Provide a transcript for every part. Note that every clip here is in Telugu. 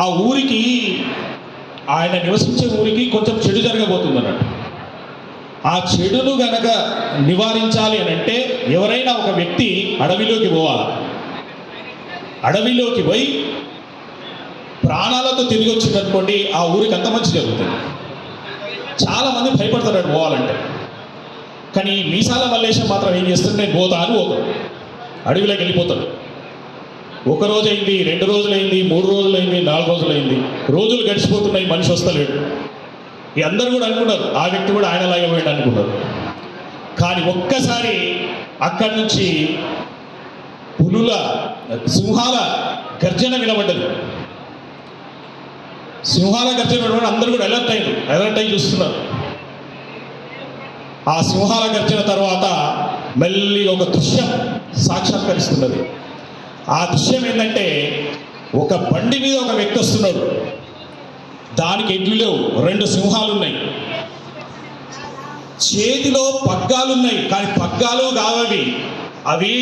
ఆ ఊరికి, ఆయన నివసించే ఊరికి కొంచెం చెడు జరగబోతుంది అన్నట్టు. ఆ చెడును గనక నివారించాలి అని అంటే ఎవరైనా ఒక వ్యక్తి అడవిలోకి పోవాలి. అడవిలోకి పోయి ప్రాణాలతో తిరిగి వచ్చిందనుకోండి, ఆ ఊరికి అంత మంచి జరుగుతుంది. చాలామంది భయపడతాడు పోవాలంటే. కానీ మీసాల మల్లేశం మాత్రం ఏం చేస్తాడు, నేను పోతా అని పోతాడు, అడవిలోకి వెళ్ళిపోతాడు. 1 రోజు అయింది, 2 రోజులైంది, 3 రోజులైంది, 4 రోజులైంది, రోజులు గడిచిపోతున్నాయి, మనిషి వస్తలేడు. ఈ అందరూ కూడా అనుకున్నారు ఆ వ్యక్తి కూడా ఆయనలాగే పోయాడు అనుకున్నారు. కానీ ఒక్కసారి అక్కడి నుంచి పులుల, సింహాల గర్జన వినబడ్డది. సింహాల గర్జన వినబడి అందరూ కూడా అలర్ట్ అయ్యి చూస్తున్నారు. ఆ సింహాల గర్జన తర్వాత మళ్ళీ ఒక దృశ్యం సాక్షాత్కరిస్తున్నది. ఆ దృశ్యం ఏంటంటే, ఒక బండి మీద ఒక వ్యక్తి వస్తున్నాడు. దానికి ఎడ్లు లేవు, 2 సింహాలు ఉన్నాయి, చేతిలో పగ్గాలున్నాయి. కానీ పగ్గాలు కావవి, అవి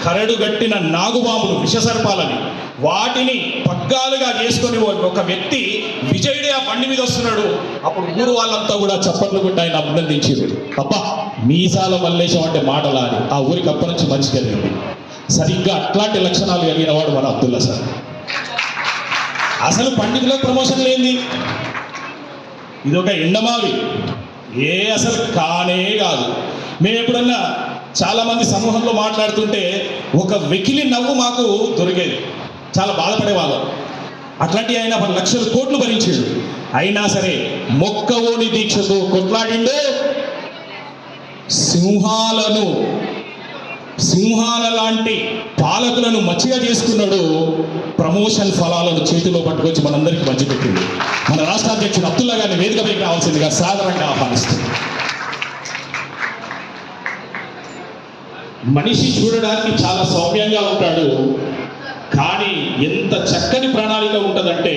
కరడు గట్టిన నాగుబాములు, విషసర్పాలని. వాటిని పగ్గాలుగా చేసుకొని ఒక వ్యక్తి విజయుడే ఆ బండి మీద వస్తున్నాడు. అప్పుడు ఊరు వాళ్ళంతా కూడా చప్పట్లు కొట్టి ఆయన అభినందించారు. అబ్బా, మీసాల మల్లేశం అంటే మాటలా అని ఆ ఊరికి అప్పటి నుంచి మంచి కలిగింది. సరిగ్గా అట్లాంటి లక్షణాలు కలిగిన వాడు మన అబ్దుల్లా సార్. అసలు పండితులకు ప్రమోషన్ లేనిది ఇది ఒక ఎండమావి, అసలు కానే కాదు. మేము ఎప్పుడన్నా చాలామంది సమూహంలో మాట్లాడుతుంటే ఒక వెకిలి నవ్వు మాకు దొరికేది, చాలా బాధపడేవాళ్ళం. అట్లాంటి ఆయన 10 లక్షల కోట్లు భరించాడు. అయినా సరే మొక్కవోని దీక్షతో కొట్లాడిండు. సింహాల లాంటి పాలకులను మచ్చిగా చేసుకున్నాడు. ప్రమోషన్ ఫలాలను చేతిలో పట్టుకొచ్చి మనందరికీ పంచిపెట్టింది. మన రాష్ట్ర అధ్యక్షుడు అబ్దుల్లా గారిని వేదికపైకి రావాల్సిందిగా సాధారణంగా ఆహ్వానిస్తుంది. మనిషి చూడడానికి చాలా సౌమ్యంగా ఉంటాడు, కానీ ఎంత చక్కని ప్రణాళిక ఉంటుందంటే,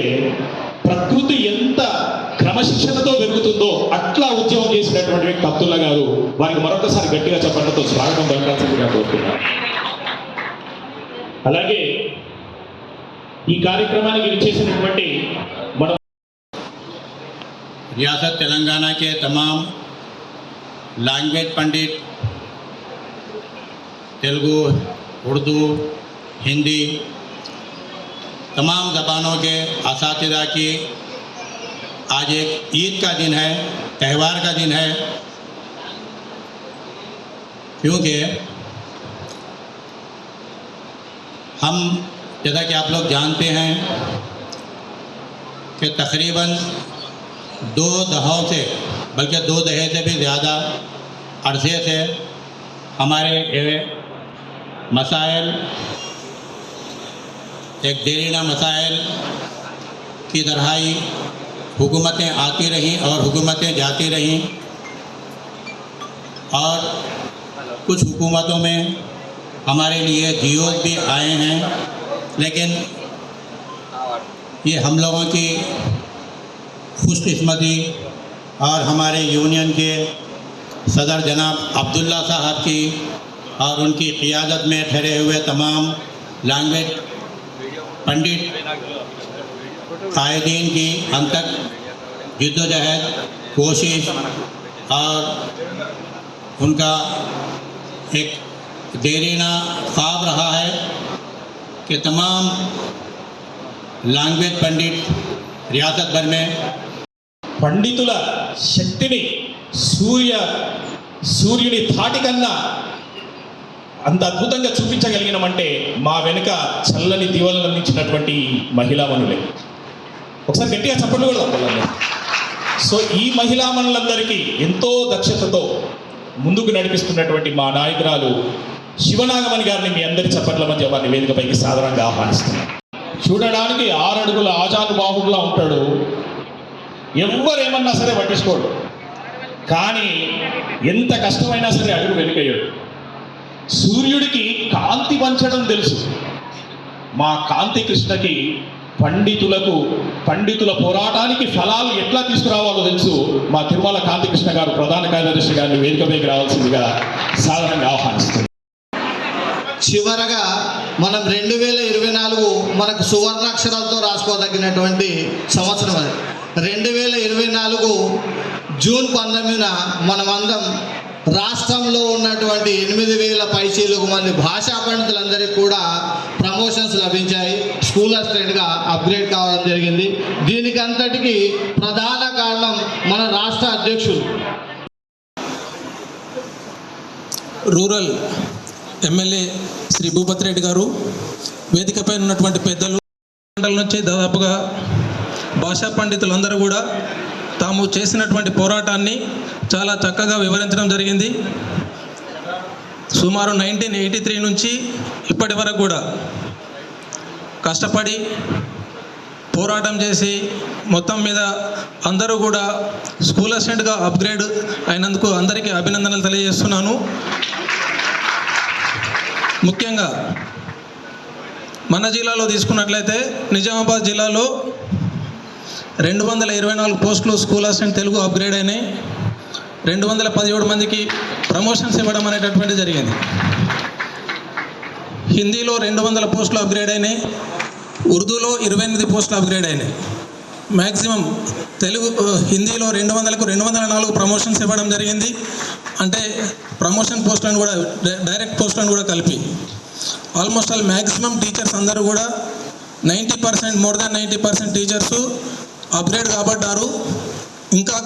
ప్రకృతి ఎంత క్రమశిక్షణతో పెరుగుతుందో అట్లా ఉద్యమం చేసినటువంటి వ్యక్తి అబ్దుల్లా గారు. వారికి మరొకసారి గట్టిగా చెప్పడంతో స్వాగతం పలకాల్సిందిగా కోరుతున్నాను. అలాగే ఈ కార్యక్రమానికి విచ్చేసినటువంటి మన रियासत तेलंगाना के तमाम लैंग्वेज पंडित, तेलुगु, उर्दू, हिंदी, तमाम ज़बानों के असातिज़ा की आज एक ईद का दिन है, त्यौहार का दिन है, क्योंकि हम, जैसा कि आप लोग जानते हैं कि तकरीबन 2 दहाकों से, बल्कि 2 दहाके से भी ज़्यादा अरसे से हमारे मसाइल, एक देरीना मसाइल की तरह ही हुकूमतें आती रहीं और हुकूमतें जाती रहीं, और कुछ हुकूमतों में हमारे लिए जियोज भी आए हैं, लेकिन ये हम लोगों की खुशकिस्मती और हमारे यूनियन के सदर जनाब अब्दुल्ला साहब की और उनकी क़ियादत में ठहरे हुए तमाम लैंग्वेज पंडित कायदीन की अनथक जिद्दोजहद, कोशिश और उनका एक देरीना ख्वाब रहा है कि तमाम लैंग्वेज पंडित रियासत भर में పండితుల శక్తిని సూర్యుని ధాటి కన్నా అంత అద్భుతంగా చూపించగలిగినామంటే మా వెనుక చల్లని దీవెనలు అందించినటువంటి మహిళామణులే. ఒకసారి గట్టిగా చప్పట్లు కూడా తప్పాలి. సో ఈ మహిళామణులందరికీ ఎంతో దక్షతతో ముందుకు నడిపిస్తున్నటువంటి మా నాయకురాలు శివనాగమణి గారిని మీ అందరి చప్పట్ల మధ్య వారిని వేదికపైకి సాధారణంగా ఆహ్వానిస్తున్నాం. చూడడానికి 6 అడుగుల ఆజానుబాహుడులా ఉంటాడు, ఎవ్వరేమన్నా సరే పట్టించుకోడు, కానీ ఎంత కష్టమైనా సరే అడుగు వెనుకయ్యాడు. సూర్యుడికి కాంతి పంచడం తెలుసు. మా కాంతి కృష్ణకి పండితుల పోరాటానికి ఫలాలు ఎట్లా తీసుకురావాలో తెలుసు. మా తిరుమల కాంతి కృష్ణ గారు ప్రధాన కార్యదర్శి గారిని వేదికపైకి రావాల్సిందిగా సాధారణంగా ఆహ్వానిస్తుంది. చివరగా మనం 2024 మనకు సువర్ణాక్షరాలతో రాసుకోదగినటువంటి సంవత్సరం అది. 2024 జూన్ 19న మనమందరం రాష్ట్రంలో ఉన్నటువంటి 8,000 పైచీలకు మంది భాషా పండితులందరికీ కూడా ప్రమోషన్స్ లభించాయి. స్కూల్ అసిస్టెంట్గా అప్గ్రేడ్ కావడం జరిగింది. దీనికి అంతటికి ప్రధాన కారణం మన రాష్ట్ర అధ్యక్షులు రూరల్ ఎమ్మెల్యే శ్రీ భూపతి రెడ్డి గారు, వేదికపై ఉన్నటువంటి పెద్దలు, మండలం నుంచి దాదాపుగా భాషా పండితులందరూ కూడా తాము చేసినటువంటి పోరాటాన్ని చాలా చక్కగా వివరించడం జరిగింది. సుమారు 1983 నుంచి ఇప్పటి వరకు కూడా కష్టపడి పోరాటం చేసి మొత్తం మీద అందరూ కూడా స్కూల్ అసిస్టెంట్గా అప్గ్రేడ్ అయినందుకు అందరికీ అభినందనలు తెలియజేస్తున్నాను. ముఖ్యంగా మన జిల్లాలో తీసుకున్నట్లయితే నిజామాబాద్ జిల్లాలో 224 పోస్టులు స్కూల్ అసిస్టెంట్ తెలుగు అప్గ్రేడ్ అయినాయి. 217 మందికి ప్రమోషన్స్ ఇవ్వడం అనేటటువంటి జరిగింది. హిందీలో 200 పోస్టులు అప్గ్రేడ్ అయినాయి. ఉర్దూలో 28 పోస్టులు అప్గ్రేడ్ అయినాయి. మ్యాక్సిమం హిందీలో 200కు 204 ప్రమోషన్స్ ఇవ్వడం జరిగింది. అంటే ప్రమోషన్ పోస్టులను కూడా డైరెక్ట్ పోస్టులను కూడా కలిపి ఆల్మోస్ట్ ఆల్ మ్యాక్సిమం టీచర్స్ అందరూ కూడా 90%, మోర్ దాన్ 90% టీచర్సు అప్గ్రేడ్ కాబడ్డారు. ఇంకా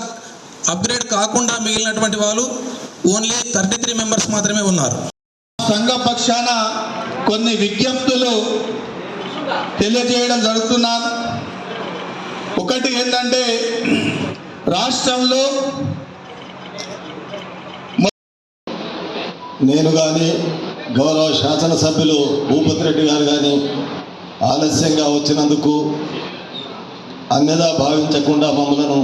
అప్గ్రేడ్ కాకుండా మిగిలినటువంటి వాళ్ళు ఓన్లీ 33 మెంబర్స్ మాత్రమే ఉన్నారు. సంఘ పక్షాన కొన్ని విజ్ఞప్తులు తెలియజేయడం జరుగుతున్నాను. ఒకటి ఏంటంటే, రాష్ట్రంలో నేను కానీ గౌరవ శాసనసభ్యులు భూపతి రెడ్డి గారు కానీ ఆలస్యంగా వచ్చినందుకు అన్యదా భావించకుండా మమ్మలను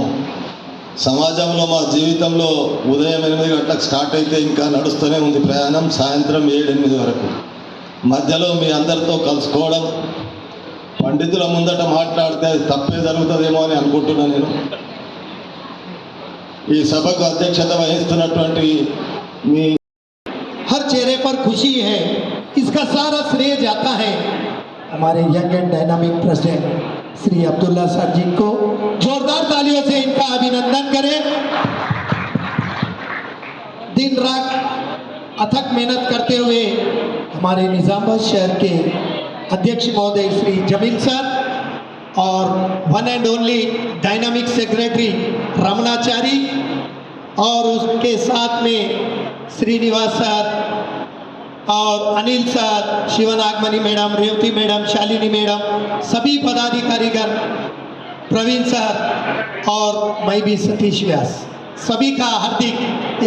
సమాజంలో మా జీవితంలో ఉదయం 8 గంటలకు స్టార్ట్ అయితే ఇంకా నడుస్తూనే ఉంది ప్రయాణం, సాయంత్రం 7-8 వరకు. మధ్యలో మీ అందరితో కలుసుకోవడం, పండితుల ముందట మాట్లాడితే అది తప్పే జరుగుతుందేమో అని అనుకుంటున్నాను. నేను ఈ సభకు అధ్యక్షత వహిస్తున్నటువంటి మీ हर चेहरे पर खुशी है, इसका सारा श्रेय जाता है हमारे young and dynamic president Shri Abdullah sir ji को. जोरदार तालियों से इनका अभिनंदन करें. दिन रात अथक मेहनत करते हुए हमारे निजामाबाद शहर के अध्यक्ष महोदय श्री जमील सर और one and only dynamic secretary Ramanachari और उसके साथ में श्रीनिवास सर और Anil sir, Shivanagamani madam, Revathi madam, Shalini madam, सभी पदाधिकारीगण, प्रवीण सर और मैं भी सतीश व्यास, सभी का हार्दिक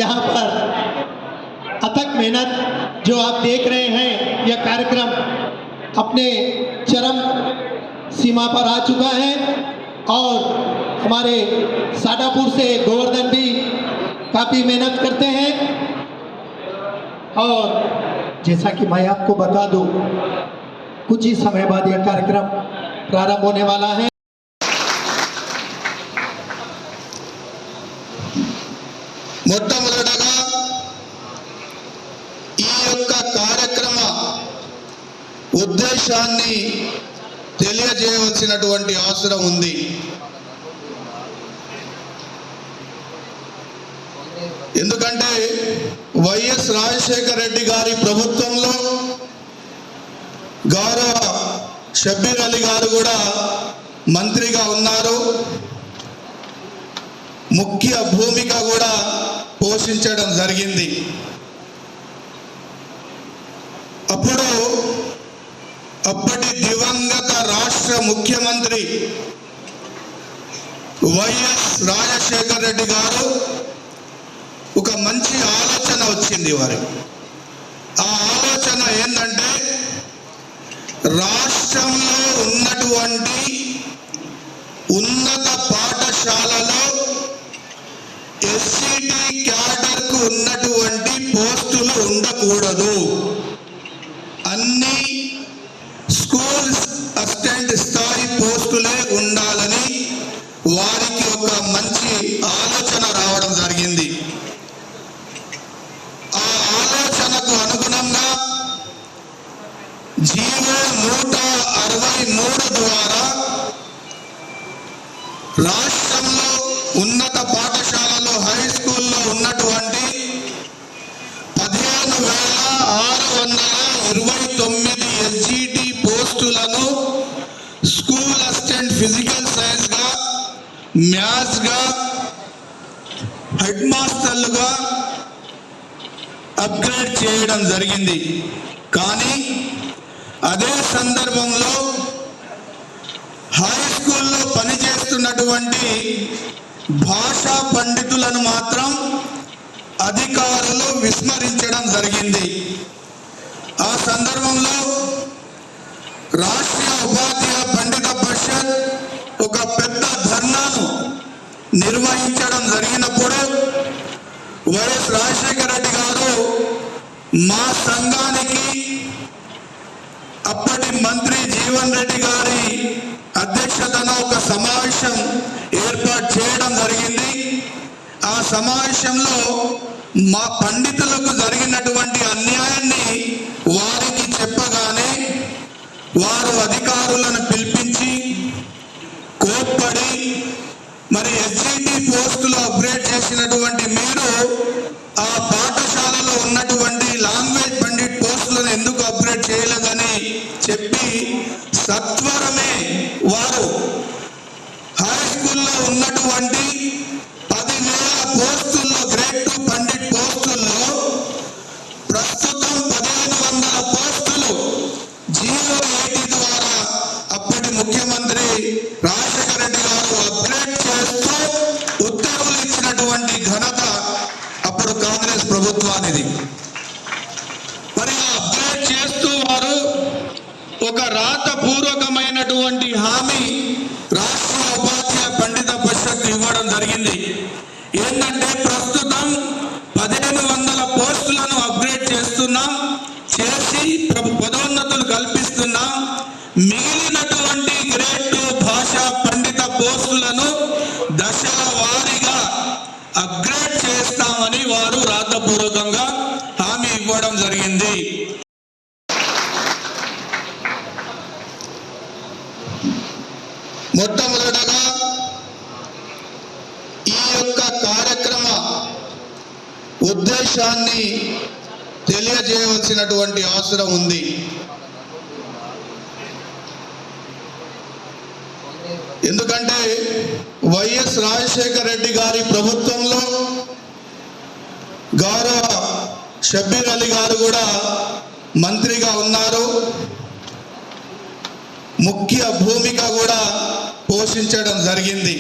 यहाँ पर अथक मेहनत जो आप देख रहे हैं, यह कार्यक्रम अपने चरम सीमा पर आ चुका है. और हमारे साडापुर से गोवर्धन भी काफ़ी मेहनत करते हैं. और जैसा कि मैं आपको बता दूं, कुछ ही समय बाद यह कार्यक्रम प्रारंभ होने वाला है. మొట్టమొదటగా ఈ యొక్క కార్యక్రమ ఉద్దేశాన్ని తెలియజేయవలసినటువంటి అవసరం ఉంది. ఎందుకంటే వైఎస్ రాజశేఖర రెడ్డి గారి ప్రభుత్వంలో గౌరవ షబ్బీర్ అలీ గారు కూడా మంత్రిగా ఉన్నారు. ముఖ్య భూమిక కూడా పోషించడం జరిగింది. అప్పుడు అప్పటి దివంగత రాష్ట్ర ముఖ్యమంత్రి వైఎస్ రాజశేఖర రెడ్డి గారు ఒక మంచి ఆలోచన వచ్చింది వారికి. ఆ ఆలోచన ఏంటంటే, రాష్ట్రంలో ఉన్నటువంటి ఉన్నత పాఠశాలలో ఎస్సీటీ క్యాడర్కు ఉన్నటువంటి పోస్టులు ఉండకూడదు, అన్ని స్కూల్ అసిస్టెంట్ స్థాయి పోస్టులే ఉండాలని వారికి ఒక మంచి ఆలోచన రావడం జరిగింది. ఆ ఆలోచనకు అనుగుణంగా జీవో 163 రాష్ట్రంలో ఉన్నత పాఠశాలలో హై స్కూల్లో ఉన్నటువంటి 15,629 ఎస్జిటి పోస్టులను స్కూల్ అసిస్టెంట్ ఫిజికల్ సైన్స్గా, మ్యాథ్స్గా, హెడ్ మాస్టర్లుగా అప్గ్రేడ్ చేయడం జరిగింది. కానీ అదే సందర్భంలో హై స్కూల్లో పనిచేస్తున్నటువంటి భాషా పండితులను మాత్రం అధికారులు విస్మరించడం జరిగింది. ఆ సందర్భంలో రాష్ట్రీయ ఉపాధ్యాయ పండిత పరిషత్ ఒక పెద్ద ధర్నాను నిర్వహించడం జరిగినప్పుడు వైఎస్ రాజశేఖర రెడ్డి గారు మా సంఘానికి అప్పటి మంత్రి జీవన్ రెడ్డి గారి అధ్యక్షతన ఒక సమావేశం ఏర్పాటు చేయడం జరిగింది. ఆ సమావేశంలో మా పండితులకు జరిగినటువంటి అన్యాయాన్ని వారికి చెప్పగానే వారు అధికారులను పిలిపించి కోప్పడి, మరి ఎస్జిటి పోస్టులు అప్గ్రేడ్ చేసినటువంటి మీరు ఆ పాఠశాలలో ఉన్నటువంటి లాంగ్వేజ్ పండిట్ పోస్టులను ఎందుకు అప్గ్రేడ్ చేయలేదని చెప్పి సత్వరమే వారు హై స్కూల్లో ఉన్నటువంటి 10,000 పోస్టుల్లో గ్రేడ్ 2 పండిట్ పోస్టుల్లో ప్రస్తుతం 1,500 పోస్టులు 080 ద్వారా అప్పటి ముఖ్యమంత్రి రాజశేఖర రెడ్డి గారు అప్గ్రేడ్ చేస్తూ ఉత్తర్వులు ఇచ్చినటువంటి ఘనత అప్పుడు కాంగ్రెస్ ప్రభుత్వానిది. మరి అప్గ్రేడ్ చేస్తూ వారు ఒక రాతపూర్వకమైనటువంటి హామీ రాష్ట్రీయ ఉపాధ్యాయ పండిత పరిషత్ ఇవ్వడం జరిగింది. ఏంటంటే ప్రస్తుతం 1,500 పోస్టులను అప్గ్రేడ్ చేస్తున్నాం, చేసి పదోన్నతులు కల్పిస్తున్నాం. మిగిలినటువంటి గ్రేడ్ 2 భాషా పండిత పోస్టులను దశల వారీగా అప్గ్రేడ్ చేస్తామని వారు రాతపూర్వకంగా హామీ ఇవ్వడం జరిగింది. మొట్టమొదటగా ఈ యొక్క కార్యక్రమ ఉద్దేశాన్ని తెలియజేయవలసినటువంటి అవసరం ఉంది. ఎందుకంటే వైఎస్ రాజశేఖర రెడ్డి గారి ప్రభుత్వంలో గౌరవ షబ్బీర్ అలీ గారు కూడా మంత్రిగా ఉన్నారు, ముఖ్య భూమిక కూడా పోషించడం జరిగింది.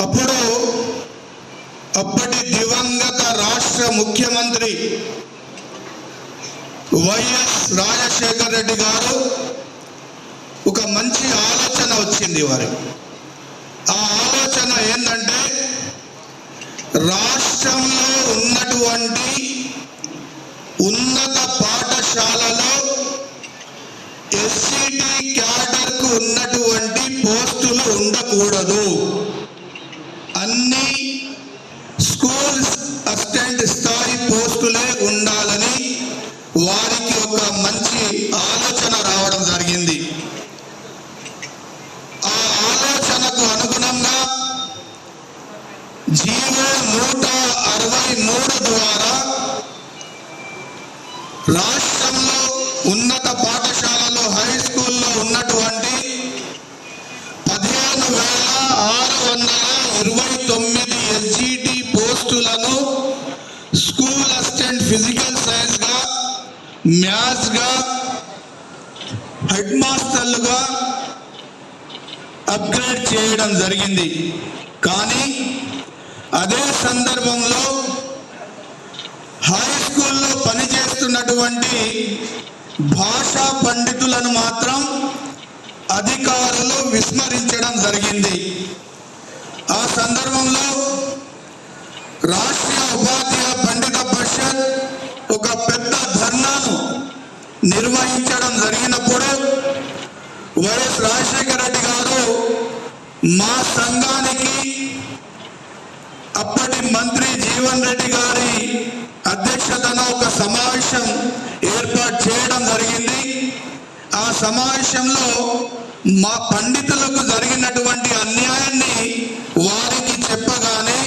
అప్పుడు అప్పటి దివంగత రాష్ట్ర ముఖ్యమంత్రి వైఎస్ రాజశేఖర రెడ్డి గారు ఒక మంచి ఆలోచన వచ్చింది వారికి. ఆ ఆలోచన ఏంటంటే రాష్ట్రంలో ఉన్నటువంటి ఉన్నత పాఠశాలలో ఎస్సిటి క్యాడర్కు ఉన్నటువంటి పోస్టులు ఉండకూడదు, అన్ని స్కూల్ అసిస్టెంట్ స్థాయి పోస్టులే ఉండాలని వారికి ఒక మంచి ఆలోచన రావడం జరిగింది. ఆ ఆలోచనకు అనుగుణంగా జీవో 163 ద్వారా రాష్ట్రంలో ఉన్నత పాఠశాలలో హై స్కూల్లో ఉన్నటువంటి 15,629 ఎస్జిటి పోస్టులను స్కూల్ అసిస్టెంట్ ఫిజికల్ సైన్స్గా, మ్యాథ్స్గా, హెడ్ మాస్టర్లుగా అప్గ్రేడ్ చేయడం జరిగింది. కానీ అదే సందర్భంలో హై స్కూల్లో పనిచేస్తున్నటువంటి భాషా పండితులను మాత్రం అధికారులు విస్మరించడం జరిగింది. ఆ సందర్భంలో రాష్ట్రీయ ఉపాధ్యాయ పండిత పరిషత్ ఒక పెద్ద ధర్నాను నిర్వహించడం జరిగినప్పుడు వైఎస్ రాజశేఖర రెడ్డి గారు మా సంఘానికి అప్పటి మంత్రి జీవన్ రెడ్డి గారి అధ్యక్షతన ఒక సమావేశం ఏర్పాటు చేయడం జరిగింది. ఆ ఆ సమావేశంలో మా పండితులకు జరిగినటువంటి అన్యాయాన్ని వారికి చెప్పగానే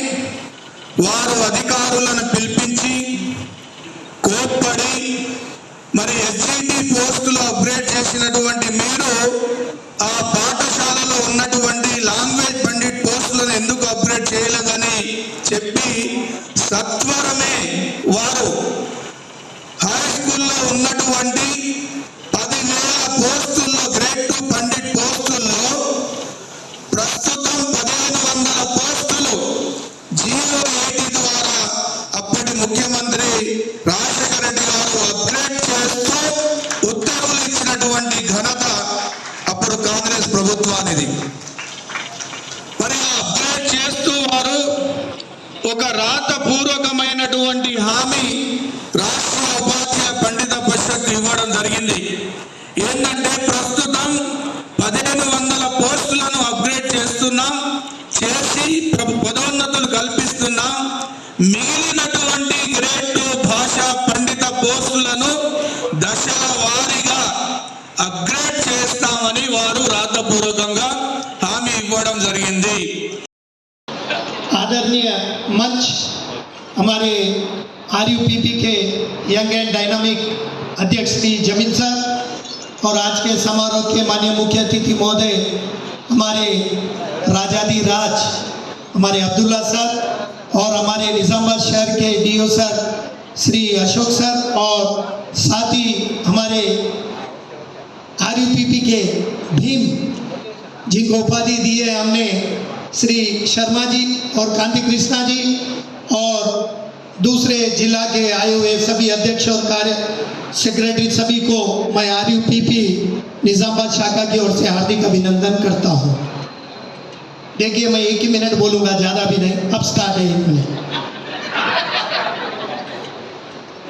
వారు అధికారులను పిలిపించి కోప్పడి మరి ఎస్జిటి పోస్టులు అప్గ్రేడ్ చేసినటువంటి మీరు ఆ పాఠశాలలో ఉన్నటువంటి లాంగ్వేజ్ పండిట్ పోస్టులను ఎందుకు అప్గ్రేడ్ చేయలేదని చెప్పి సత్వరమే వారు హై స్కూల్లో ఉన్నటువంటి 10,000 పోస్టుల్లో గ్రేడ్ 2 పండిట్ పోస్టుల్లో ప్రస్తుతం 1,500 పోస్టులు 080 ద్వారా అప్పటి ముఖ్యమంత్రి రాజశేఖర రెడ్డి గారు అప్గ్రేడ్ చేస్తూ ఉత్తర్వులు ఇచ్చినటువంటి ఘనత అప్పుడు కాంగ్రెస్ ప్రభుత్వానిది. మరి అప్గ్రేడ్ చేస్తూ వారు ఒక రాతపూర్వకమైనటువంటి హామీ రాష్ట్ర ఉపాధ్యాయ పండిత పరిషత్ ఇవ్వడం జరిగింది. ఏంటంటే ప్రస్తుతం 1,500 పోస్టులను అప్గ్రేడ్ చేస్తున్నాం, చేసి పదోన్నతులు కల్పిస్తున్నాం. మిగిలినటువంటి గ్రేడ్ 2 భాషా పండిత పోస్టులను దశల వారీగా అప్గ్రేడ్ చేస్తామని వారు రాతపూర్వకంగా హామీ ఇవ్వడం జరిగింది. आदरणीय मंच हमारे आरयूपीपी के यंग एंड डायनामिक अध्यक्ष श्री जमील सर और आज के समारोह के माननीय मुख्य अतिथि महोदय हमारे राजादी राज हमारे अब्दुल्ला सर और हमारे निजामाबाद शहर के DO sir Shri Ashok sir और साथ ही हमारे आरयूपीपी के भीम जिनको उपाधि दी है हमने श्री शर्मा जी और कांति कृष्णा जी और दूसरे जिला के आए हुए सभी अध्यक्ष और कार्य सेक्रेटरी सभी को मैं आरयूपीपी निजामाबाद शाखा की ओर से हार्दिक अभिनंदन करता हूं। देखिए मैं 1 ही मिनट बोलूंगा, ज़्यादा भी नहीं, अब स्टार्ट है 1 मिनट।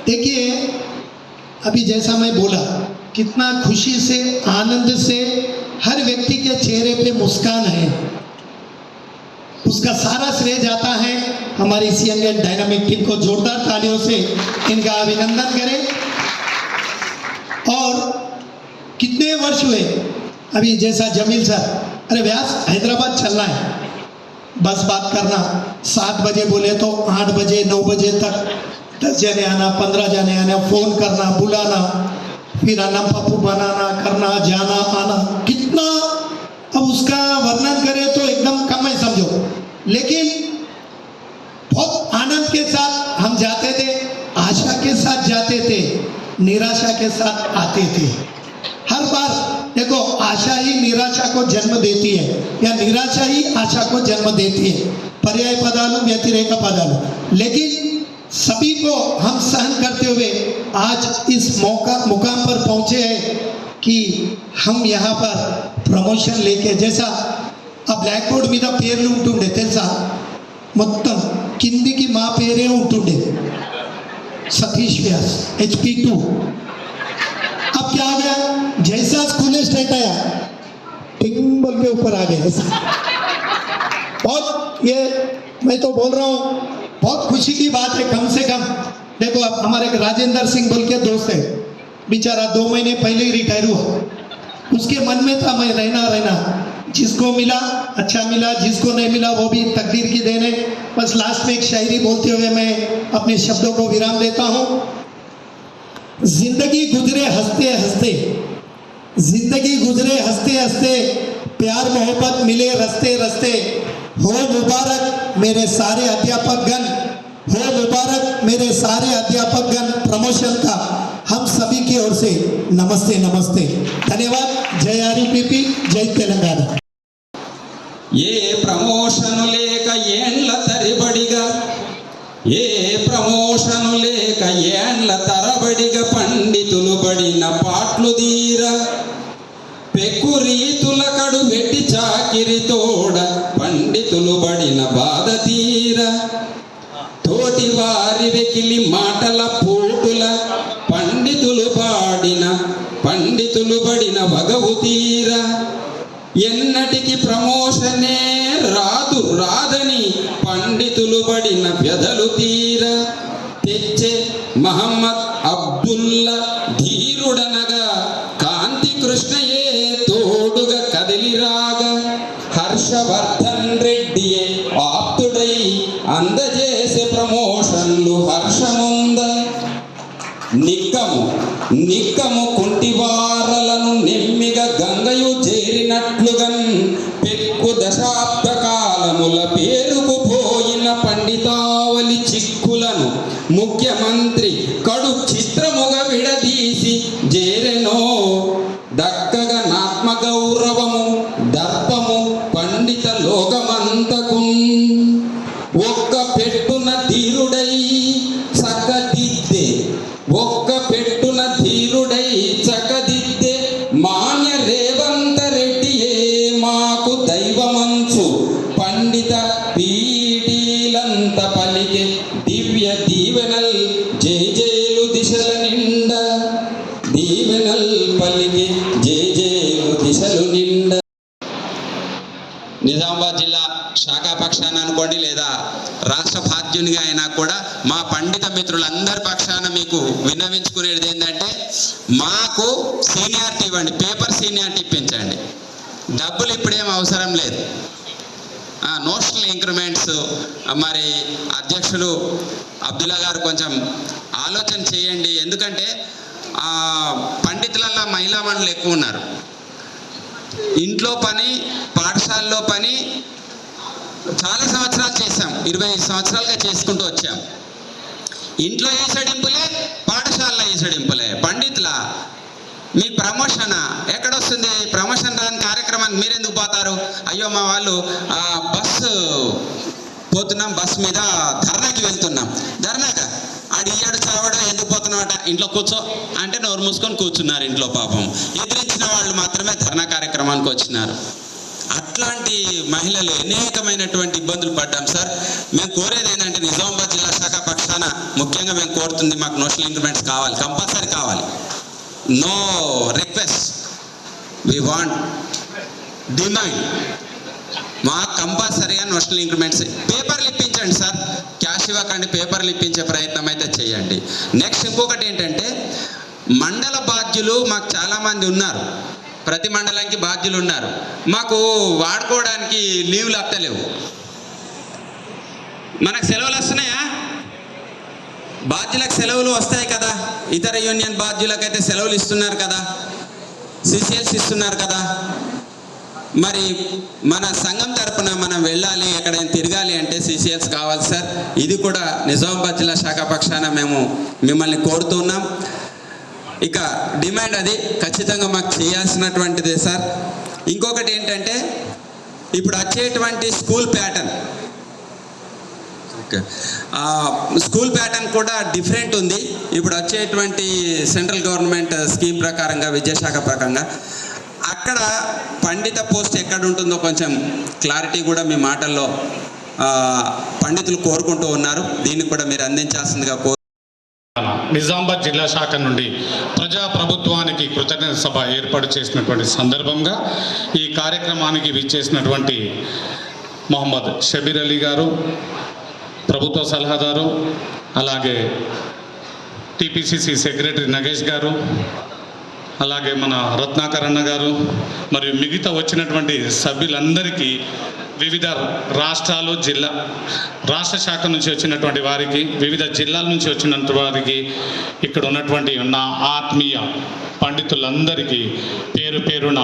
देखिए अभी जैसा मैं बोला कितना खुशी से आनंद से हर व्यक्ति के चेहरे पे मुस्कान है, उसका सारा श्रेय जाता है हमारी इस यंग एंड डायनामिक टीम को। जोरदार तालियों से इनका अभिनंदन करें। और कितने वर्ष हुए अभी जैसा जमील सर, अरे व्यास हैदराबाद चलना है, बस बात करना, 7 बजे बोले तो 8 बजे 9 बजे तक 10 जने आना, 15 जने आना, फोन करना, बुलाना, फिर अन्नम पप्पू बनाना, करना, जाना आना, कितना अब उसका वर्णन करें तो एकदम कम है समझो। लेकिन बहुत आनंद के साथ हम जाते थे, आशा के साथ जाते थे, निराशा के साथ आते थे। हर बार देखो आशा ही निराशा को जन्म देती है या निराशा ही आशा को जन्म देती है, पर्याय पदालु व्यतिरेक पदालु। लेकिन सभी को हम सहन करते हुए आज इस मुकाम पर पहुंचे हैं कि हम यहाँ पर ప్రమోషన్ లేకే జైసా ఆ బ్లాక్ బోర్డ్ మీద పేర్లు ఉంటుండే తెలుసా, మొత్తం కిందికి మా పేరే ఉంటుండే, सतीश व्यास HP2। अब क्या आ गया, जैसा स्कूल स्टेट आया टिंग बोल के ऊपर आ गया। बहुत ये मैं तो बोल रहा हूँ बहुत खुशी की बात है। कम से कम देखो अब हमारे राजेंद्र सिंह बोल के दोस्त है, बेचारा 2 महीने पहले ही रिटायर हुआ, उसके मन में था मैं रहना, जिसको मिला अच्छा मिला, जिसको नहीं मिला वो भी तकदीर की देन है। बस लास्ट में एक शायरी बोलते हुए मैं अपने शब्दों को विराम देता हूँ। जिंदगी गुजरे हंसते हंसते, जिंदगी गुजरे हंसते हंसते, प्यार मोहब्बत मिले रस्ते रस्ते, हो मुबारक मेरे सारे अध्यापकगण, हो मुबारक मेरे सारे अध्यापकगण, प्रमोशन का हम सभी की ओर से नमस्ते नमस्ते। धन्यवाद। जय आरयूपीपी, जय तेलंगाना। ఏ ప్రమోషను లేక ఏండ్ల తరబడిగా, ఏ ప్రమోషను లేక ఏండ్ల తరబడిగా పండితులు పడిన పాట్లు తీర, పెక్కు రీతుల కడు వెట్టి చాకిరి తోడ పండితులు పడిన బాధ తీర, తోటి వారి వెకిలి మాటల పూటుల పండితులు పడిన వగవు తీర, ఎన్నటికి ప్రమోషనే రాదని పండితులు పడిన వ్యధలు తీర, తెచ్చే మహమ్మద్ అబ్దుల్లా ధీరుడనగా కాంతి కృష్ణ హర్షవర్ధన్ రెడ్డియే ఆప్తుడై అందజేసే ప్రమోషన్లు హర్షముంద. నిక్కము కుంటివారలను నెమ్మిగా గంగయు చేరినట్లుగన్ పెక్కు దశాబ్ద కాలముల పేరుకు పోయిన పండితావలి చిక్కులను ముఖ్యమంత్రి కడు చిత్రముగా విడదీసి జేరెనో దక్కగా నాత్మ గౌరవము దర్పము పండిత లోకమంతకు. ఒక్క పెట్టున ధీరుడై చక్కదిద్దే చక్కదిద్దే మాన్య రేవంత రెడ్డియే మాకు దైవమంచు పండిత పీటీలంత పలికే దివ్య దీవెనల్ జేజేలు దిశల నిండా. దీవెనల్ పలికే జేజేలు దిశలు నిండా. నిజామాబాద్ జిల్లా శాఖా పక్షాన అనుకోండి లేదా రాష్ట్ర బాధ్యునిగా అయినా కూడా మా పండిత మిత్రులందరి పక్షాన మీకు విన్నవించుకునేది ఏంటంటే మాకు సీనియారిటీ ఇవ్వండి, పేపర్ సీనియారిటీ ఇప్పించండి. డబ్బులు ఇప్పుడేం అవసరం లేదు. నోషనల్ ఇంక్రిమెంట్స్ మరి అధ్యక్షులు అబ్దుల్లా గారు కొంచెం ఆలోచన చేయండి. ఎందుకంటే పండితులలో మహిళా మనులు ఎక్కువ ఉన్నారు. ఇంట్లో పని పాఠశాలలో పని చాలా సంవత్సరాలు చేశాం, 25 సంవత్సరాలుగా చేసుకుంటూ వచ్చాం. ఇంట్లో వేసడింపులే, పాఠశాలలో వేసడింపులే. పండితుల మీ ప్రమోషన్ ఎక్కడొస్తుంది? ప్రమోషన్ రాని కార్యక్రమానికి మీరెందుకు పోతారు? అయ్యో మా వాళ్ళు బస్సు పోతున్నాం, బస్సు మీద ధర్నాకి వెళ్తున్నాం. ధర్నాక అడిగాడు చదవడం ఎందుకు పోతున్నావట? ఇంట్లో కూర్చో అంటే నోరు మూసుకొని కూర్చున్నారు ఇంట్లో. పాపం ఎదిరించిన వాళ్ళు మాత్రమే ధర్నా కార్యక్రమానికి వచ్చినారు. అట్లాంటి మహిళలు అనేకమైనటువంటి ఇబ్బందులు పడ్డాం సార్. మేము కోరేది ఏంటంటే నిజామాబాద్ జిల్లా శాఖ పక్షాన ముఖ్యంగా మేము కోరుతుంది మాకు నోషనల్ ఇంక్రిమెంట్స్ కావాలి, కంపల్సరీ కావాలి. No request, we want demand. మాకు కంపల్సరీగా నోషనల్ ఇంక్రిమెంట్స్. పేపర్లు ఇప్పించండి సార్, క్యాష్ ఇవ్వకండి, పేపర్లు ఇప్పించే ప్రయత్నం అయితే చేయండి. నెక్స్ట్ ఇంకొకటి ఏంటంటే మండల బాధ్యులు మాకు చాలామంది ఉన్నారు, ప్రతి మండలానికి బాధ్యులు ఉన్నారు. మాకు వాడుకోవడానికి లీవ్లు అత్తలేవు. మనకు సెలవులు వస్తున్నాయా? బాధ్యులకు సెలవులు వస్తాయి కదా, ఇతర యూనియన్ బాధ్యులకైతే సెలవులు ఇస్తున్నారు కదా, సిసిఎల్స్ ఇస్తున్నారు కదా. మరి మన సంఘం తరపున మనం వెళ్ళాలి, ఎక్కడైనా తిరగాలి అంటే సిసిఎల్స్ కావాలి సార్. ఇది కూడా నిజామాబాద్ జిల్లా శాఖ పక్షాన మేము మిమ్మల్ని కోరుతున్నాం. ఇక డిమాండ్ అది ఖచ్చితంగా మాకు చేయాల్సినటువంటిదే సార్. ఇంకొకటి ఏంటంటే ఇప్పుడు వచ్చేటువంటి స్కూల్ ప్యాటర్న్, స్కూల్ ప్యాటర్న్ కూడా డిఫరెంట్ ఉంది. ఇప్పుడు వచ్చేటువంటి సెంట్రల్ గవర్నమెంట్ స్కీమ్ ప్రకారంగా, విద్యాశాఖ ప్రకారంగా అక్కడ పండిత పోస్ట్ ఎక్కడ ఉంటుందో కొంచెం క్లారిటీ కూడా మీ మాటల్లో పండితులు కోరుకుంటూ ఉన్నారు. దీన్ని కూడా మీరు అందించాల్సిందిగా నిజామాబాద్ జిల్లా శాఖ నుండి ప్రజాప్రభుత్వానికి కృతజ్ఞత సభ ఏర్పాటు చేసినటువంటి సందర్భంగా ఈ కార్యక్రమానికి విచ్చేసినటువంటి మొహమ్మద్ షబీర్ అలీ గారు, ప్రభుత్వ సలహాదారు, అలాగే టీపీసీసీ సెక్రటరీ నగేష్ గారు, అలాగే మన రత్నాకర్ అన్న గారు మరియు మిగతా వచ్చినటువంటి సభ్యులందరికీ, వివిధ రాష్ట్రాలు రాష్ట్ర శాఖ నుంచి వచ్చినటువంటి వారికి, వివిధ జిల్లాల నుంచి వచ్చినటువంటి వారికి, ఇక్కడ ఉన్నటువంటి నా ఆత్మీయ పండితులందరికీ పేరు పేరున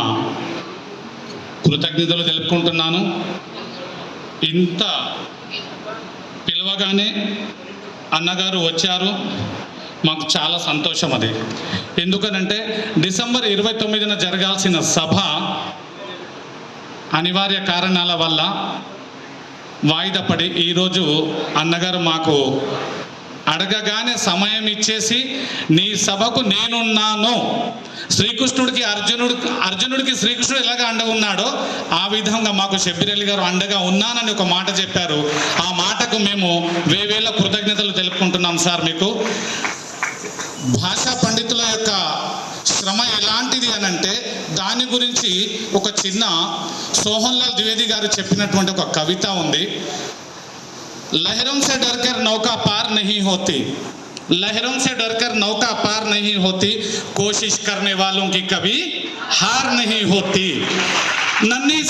కృతజ్ఞతలు తెలుపుకుంటున్నాను. ఇంత పిలవగానే అన్నగారు వచ్చారు, మాకు చాలా సంతోషం అది. ఎందుకనంటే డిసెంబర్ 29న జరగాల్సిన సభ అనివార్య కారణాల వల్ల వాయిదా పడి ఈరోజు అన్నగారు మాకు అడగగానే సమయం ఇచ్చేసి నీ సభకు నేనున్నాను, శ్రీకృష్ణుడికి అర్జునుడికి శ్రీకృష్ణుడు ఎలాగ అండగా ఉన్నాడో ఆ విధంగా మాకు షబ్బీర్ అలీ గారు అండగా ఉన్నానని ఒక మాట చెప్పారు. ఆ మాటకు మేము వేవేల కృతజ్ఞతలు తెలుపుకుంటున్నాం సార్. మీకు భాషా పండితుల యొక్క శ్రమ ఎలాంటిది అని అంటే దాని గురించి ఒక చిన్న సోహన్ లాల్ ద్వివేది గారు చెప్పినటువంటి ఒక కవిత ఉంది. लहरों से डरकर नौका पार नहीं होती, लहरों से डरकर नौका पार नहीं होती, कोशिश करने वालों की कभी हार नहीं होती. नन्ही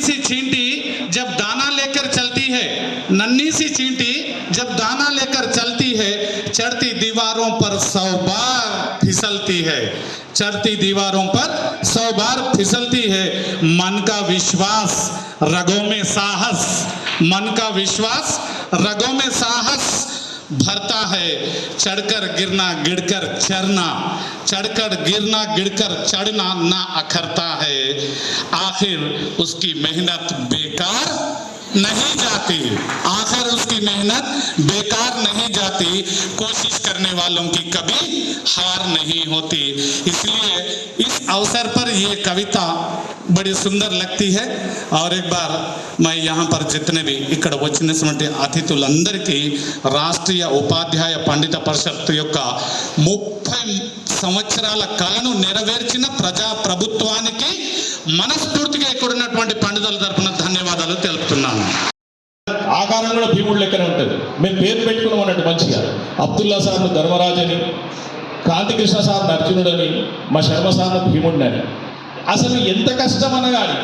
सी चींटी जब दाना लेकर चलती है, नन्ही सी चींटी जब दाना लेकर चलती है, चढ़ती दीवारों पर 100 बार फिसलती है, चढ़ती दीवारों पर 100 बार फिसलती है। मन का विश्वास रगों में साहस, मन का विश्वास रगों में साहस भरता है। चढ़कर गिरना गिरकर चढ़ना, चढ़कर गिरना गिरकर चढ़ना ना अखरता है। आखिर उसकी मेहनत बेकार नहीं जाती, आखिर उसकी मेहनत बेकार नहीं जाती। कोशिश करने वालों की कभी हार नहीं होती। इसलिए इस अवसर पर ये कविता बड़ी सुंदर लगती है। और एक बार मैं यहाँ पर जितने भी ఇక్కడ వచ్చినటువంటి అతిథులందరికీ రాష్ట్రీయ ఉపాధ్యాయ పండిత పరిషత్ యొక్క 30 సంవత్సరాల కలను నెరవేర్చిన ప్రజా ప్రభుత్వానికి మనస్ఫూర్తిగా ఇక్కడ ఉన్నటువంటి పండితుల తరపున ధన్యవాదాలు తెలుపుతున్నాను. ఆకారం కూడా భీముడు లెక్కనే ఉంటుంది. మేము పేరు పెట్టుకున్నాం అన్నట్టు మంచిగా. అబ్దుల్లా సార్ను ధర్మరాజు అని, కాంతికృష్ణ సార్ను అర్జునుడని, మా శర్మ సార్ను భీముడిని. అసలు ఎంత కష్టమన్నా కానీ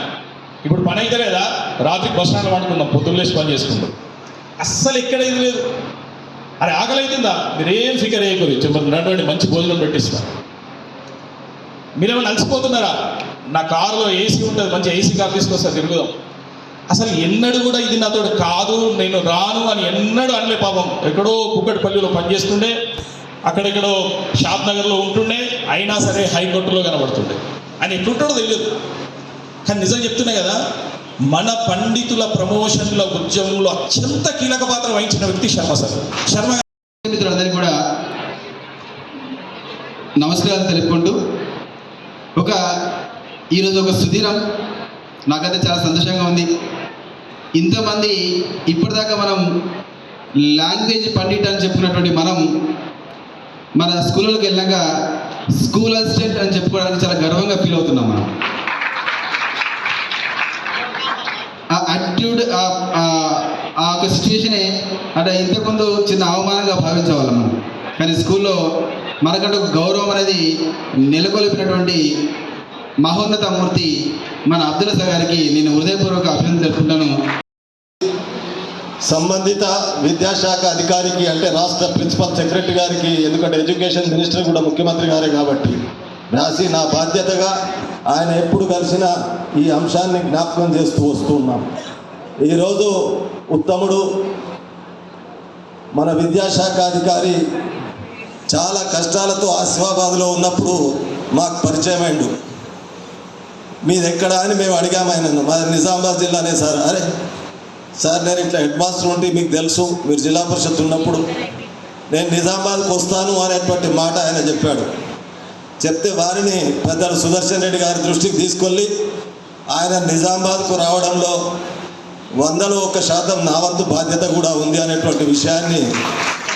ఇప్పుడు పని అయితే లేదా, రాత్రికి బస్ స్టాండ్ పడుకుందాం, పొద్దున్నేసి పని చేసుకుంటాం. అస్సలు ఎక్కడ ఇది లేదు. అరే ఆకలి అవుతుందా, మీరేం ఫికర్ చేయకూడదు, మంచి భోజనం పెట్టిస్తాం. మీరేమైనా అలసిపోతున్నారా, నా కారులో ఏసీ ఉంటుంది, మంచి ఏసీ కార్ తీసుకొస్తా, తిరుగుదాం. అసలు ఎన్నడూ కూడా ఇది నాతో కాదు, నేను రాను అని ఎన్నడూ అనలే. పాపం ఎక్కడో కుక్కటిపల్లిలో పనిచేస్తుండే, అక్కడెక్కడో షాద్ నగర్లో ఉంటుండే, అయినా సరే హైకోర్టులో కనబడుతుండే. ఆయన ఎట్లుంటాడో తెలియదు. కానీ నిజం చెప్తున్నా కదా, మన పండితుల ప్రమోషన్ల ఉద్యమంలో అత్యంత కీలక పాత్ర వహించిన వ్యక్తి శర్మ సార్. శర్మ మిత్రులందరికీ కూడా నమస్కారాలు తెలుపుకుంటూ, ఈరోజు ఒక సుదీరం, నాకైతే చాలా సంతోషంగా ఉంది. ఇంతమంది ఇప్పటిదాకా మనం లాంగ్వేజ్ పండిట్ అని చెప్పుకున్నటువంటి మన స్కూళ్ళకి వెళ్ళాక స్కూల్ అసిస్టెంట్ అని చెప్పుకోవడానికి చాలా గర్వంగా ఫీల్ అవుతున్నాం. మనం ఆ యాటిట్యూడ్, ఆ ఒక సిచ్యువేషనే అంటే ఇంతకుముందు చిన్న అవమానంగా భావించేవాళ్ళం మనం. కానీ స్కూల్లో మనకంటూ గౌరవం అనేది నెలకొల్పినటువంటి మహోన్నత మూర్తి మన అబ్దుల్లా సార్ గారికి నేను హృదయపూర్వక అభినందనలు తెలుపుకుంటాను. సంబంధిత విద్యాశాఖ అధికారికి అంటే రాష్ట్ర ప్రిన్సిపల్ సెక్రటరీ గారికి, ఎందుకంటే ఎడ్యుకేషన్ మినిస్టర్ కూడా ముఖ్యమంత్రి గారే కాబట్టి రాసి నా బాధ్యతగా ఆయన ఎప్పుడు కలిసిన ఈ అంశాన్ని జ్ఞాపకం చేస్తూ వస్తూ ఉన్నాం. ఈరోజు ఉత్తముడు మన విద్యాశాఖ అధికారి చాలా కష్టాలతో ఆసిఫాబాద్లో ఉన్నప్పుడు మాకు పరిచయం అయిండు. మీది ఎక్కడ అని మేము అడిగాము ఆయనను. మాది నిజామాబాద్ జిల్లానే సార్. అరే సార్, నేను ఇట్లా హెడ్ మాస్టర్ ఉంటే మీకు తెలుసు, మీరు జిల్లా పరిషత్ ఉన్నప్పుడు నేను నిజామాబాద్కి వస్తాను అనేటువంటి మాట ఆయన చెప్పాడు. చెప్తే వారిని పెద్దలు సుదర్శన్ రెడ్డి గారి దృష్టికి తీసుకెళ్ళి ఆయన నిజామాబాద్కు రావడంలో 100% నా వంతు బాధ్యత కూడా ఉంది అనేటువంటి విషయాన్ని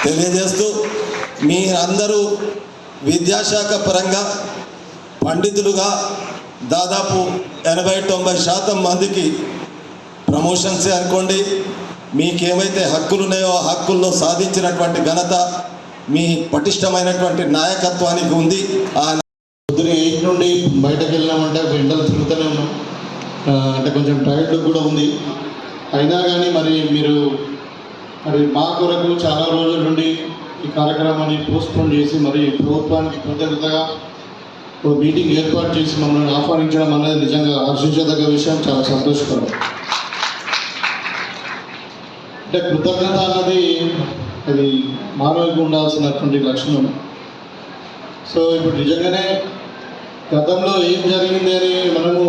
తెలియజేస్తూ, మీరందరూ విద్యాశాఖ పరంగా పండితులుగా దాదాపు 80-90% మందికి ప్రమోషన్సే అనుకోండి, మీకేమైతే హక్కులు ఉన్నాయో ఆ హక్కుల్లో సాధించినటువంటి ఘనత మీ పటిష్టమైనటువంటి నాయకత్వానికి ఉంది. పొద్దున 8 నుండి బయటకు వెళ్ళినామంటే ఎండలు తిరుగుతూనే ఉన్నాం. అంటే కొంచెం టైర్డ్ కూడా ఉంది. అయినా కానీ మీరు మా కొరకు చాలా రోజుల నుండి ఈ కార్యక్రమాన్ని పోస్ట్పోన్ చేసి ప్రభుత్వానికి కృతజ్ఞతగా ఒక మీటింగ్ ఏర్పాటు చేసి మమ్మల్ని ఆహ్వానించడం అనేది నిజంగా హర్షించదగ్గ విషయం, చాలా సంతోషకరం. అంటే కృతజ్ఞత అన్నది అది మానవులకు ఉండాల్సినటువంటి లక్షణం. సో ఇప్పుడు నిజంగానే గతంలో ఏం జరిగింది అని మనము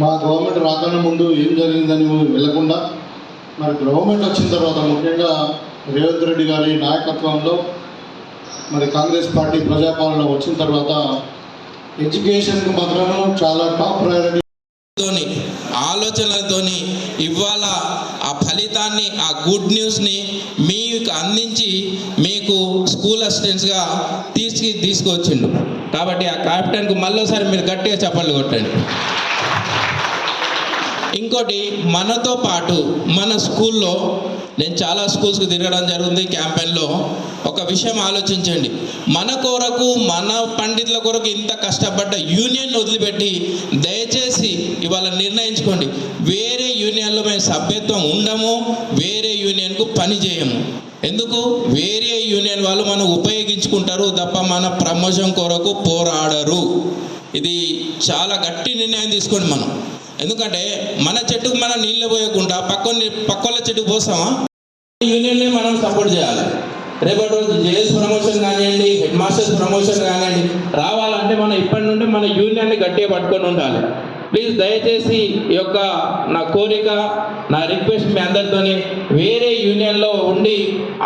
మా గవర్నమెంట్ రాకన్నా ముందు ఏం జరిగిందని వెళ్ళకుండా గవర్నమెంట్ వచ్చిన తర్వాత, ముఖ్యంగా రేవంత్ రెడ్డి గారి నాయకత్వంలో కాంగ్రెస్ పార్టీ ప్రజాపాలన వచ్చిన తర్వాత ఎడ్యుకేషన్కు మాత్రము చాలా టాప్ ప్రయారిటీ ఆలోచనలతోని ఇవాళ ఆ ఫలితాన్ని, ఆ గుడ్ న్యూస్ని మీకు అందించి మీకు స్కూల్ అసిస్టెంట్స్గా తీసుకొచ్చిండు. కాబట్టి ఆ కెప్టెన్కు మళ్ళీసారి మీరు గట్టిగా చప్పట్లు కొట్టండి. ఇంకోటి, మనతో పాటు మన స్కూల్లో నేను చాలా స్కూల్స్కి తిరగడం జరుగుతుంది క్యాంపెయిన్లో. ఒక విషయం ఆలోచించండి, మన కొరకు మన పండితుల కొరకు ఇంత కష్టపడ్డ యూనియన్ వదిలిపెట్టి దయచేసి ఇవాళ నిర్ణయించుకోండి, వేరే యూనియన్లో మేము సభ్యత్వం ఉండము, వేరే యూనియన్కు పని చేయము. ఎందుకు? వేరే యూనియన్ వాళ్ళు మనం ఉపయోగించుకుంటారు తప్ప మన ప్రమోషన్ కొరకు పోరాడరు. ఇది చాలా గట్టి నిర్ణయం తీసుకోండి మనం. ఎందుకంటే మన చెట్టుకు మనం నీళ్ళు పోయకుండా పక్కల చెట్టుకు పోసామా? యూనియన్ని మనం సపోర్ట్ చేయాలి. రేపటి రోజు జేఎస్ ప్రమోషన్ కానివ్వండి, హెడ్ మాస్టర్స్ ప్రమోషన్ కానివ్వండి రావాలంటే మనం ఇప్పటి నుండి మన యూనియన్ని గట్టిగా పట్టుకొని ఉండాలి. ప్లీజ్ దయచేసి ఈ యొక్క నా కోరిక, నా రిక్వెస్ట్ మీ అందరితోని, వేరే యూనియన్లో ఉండి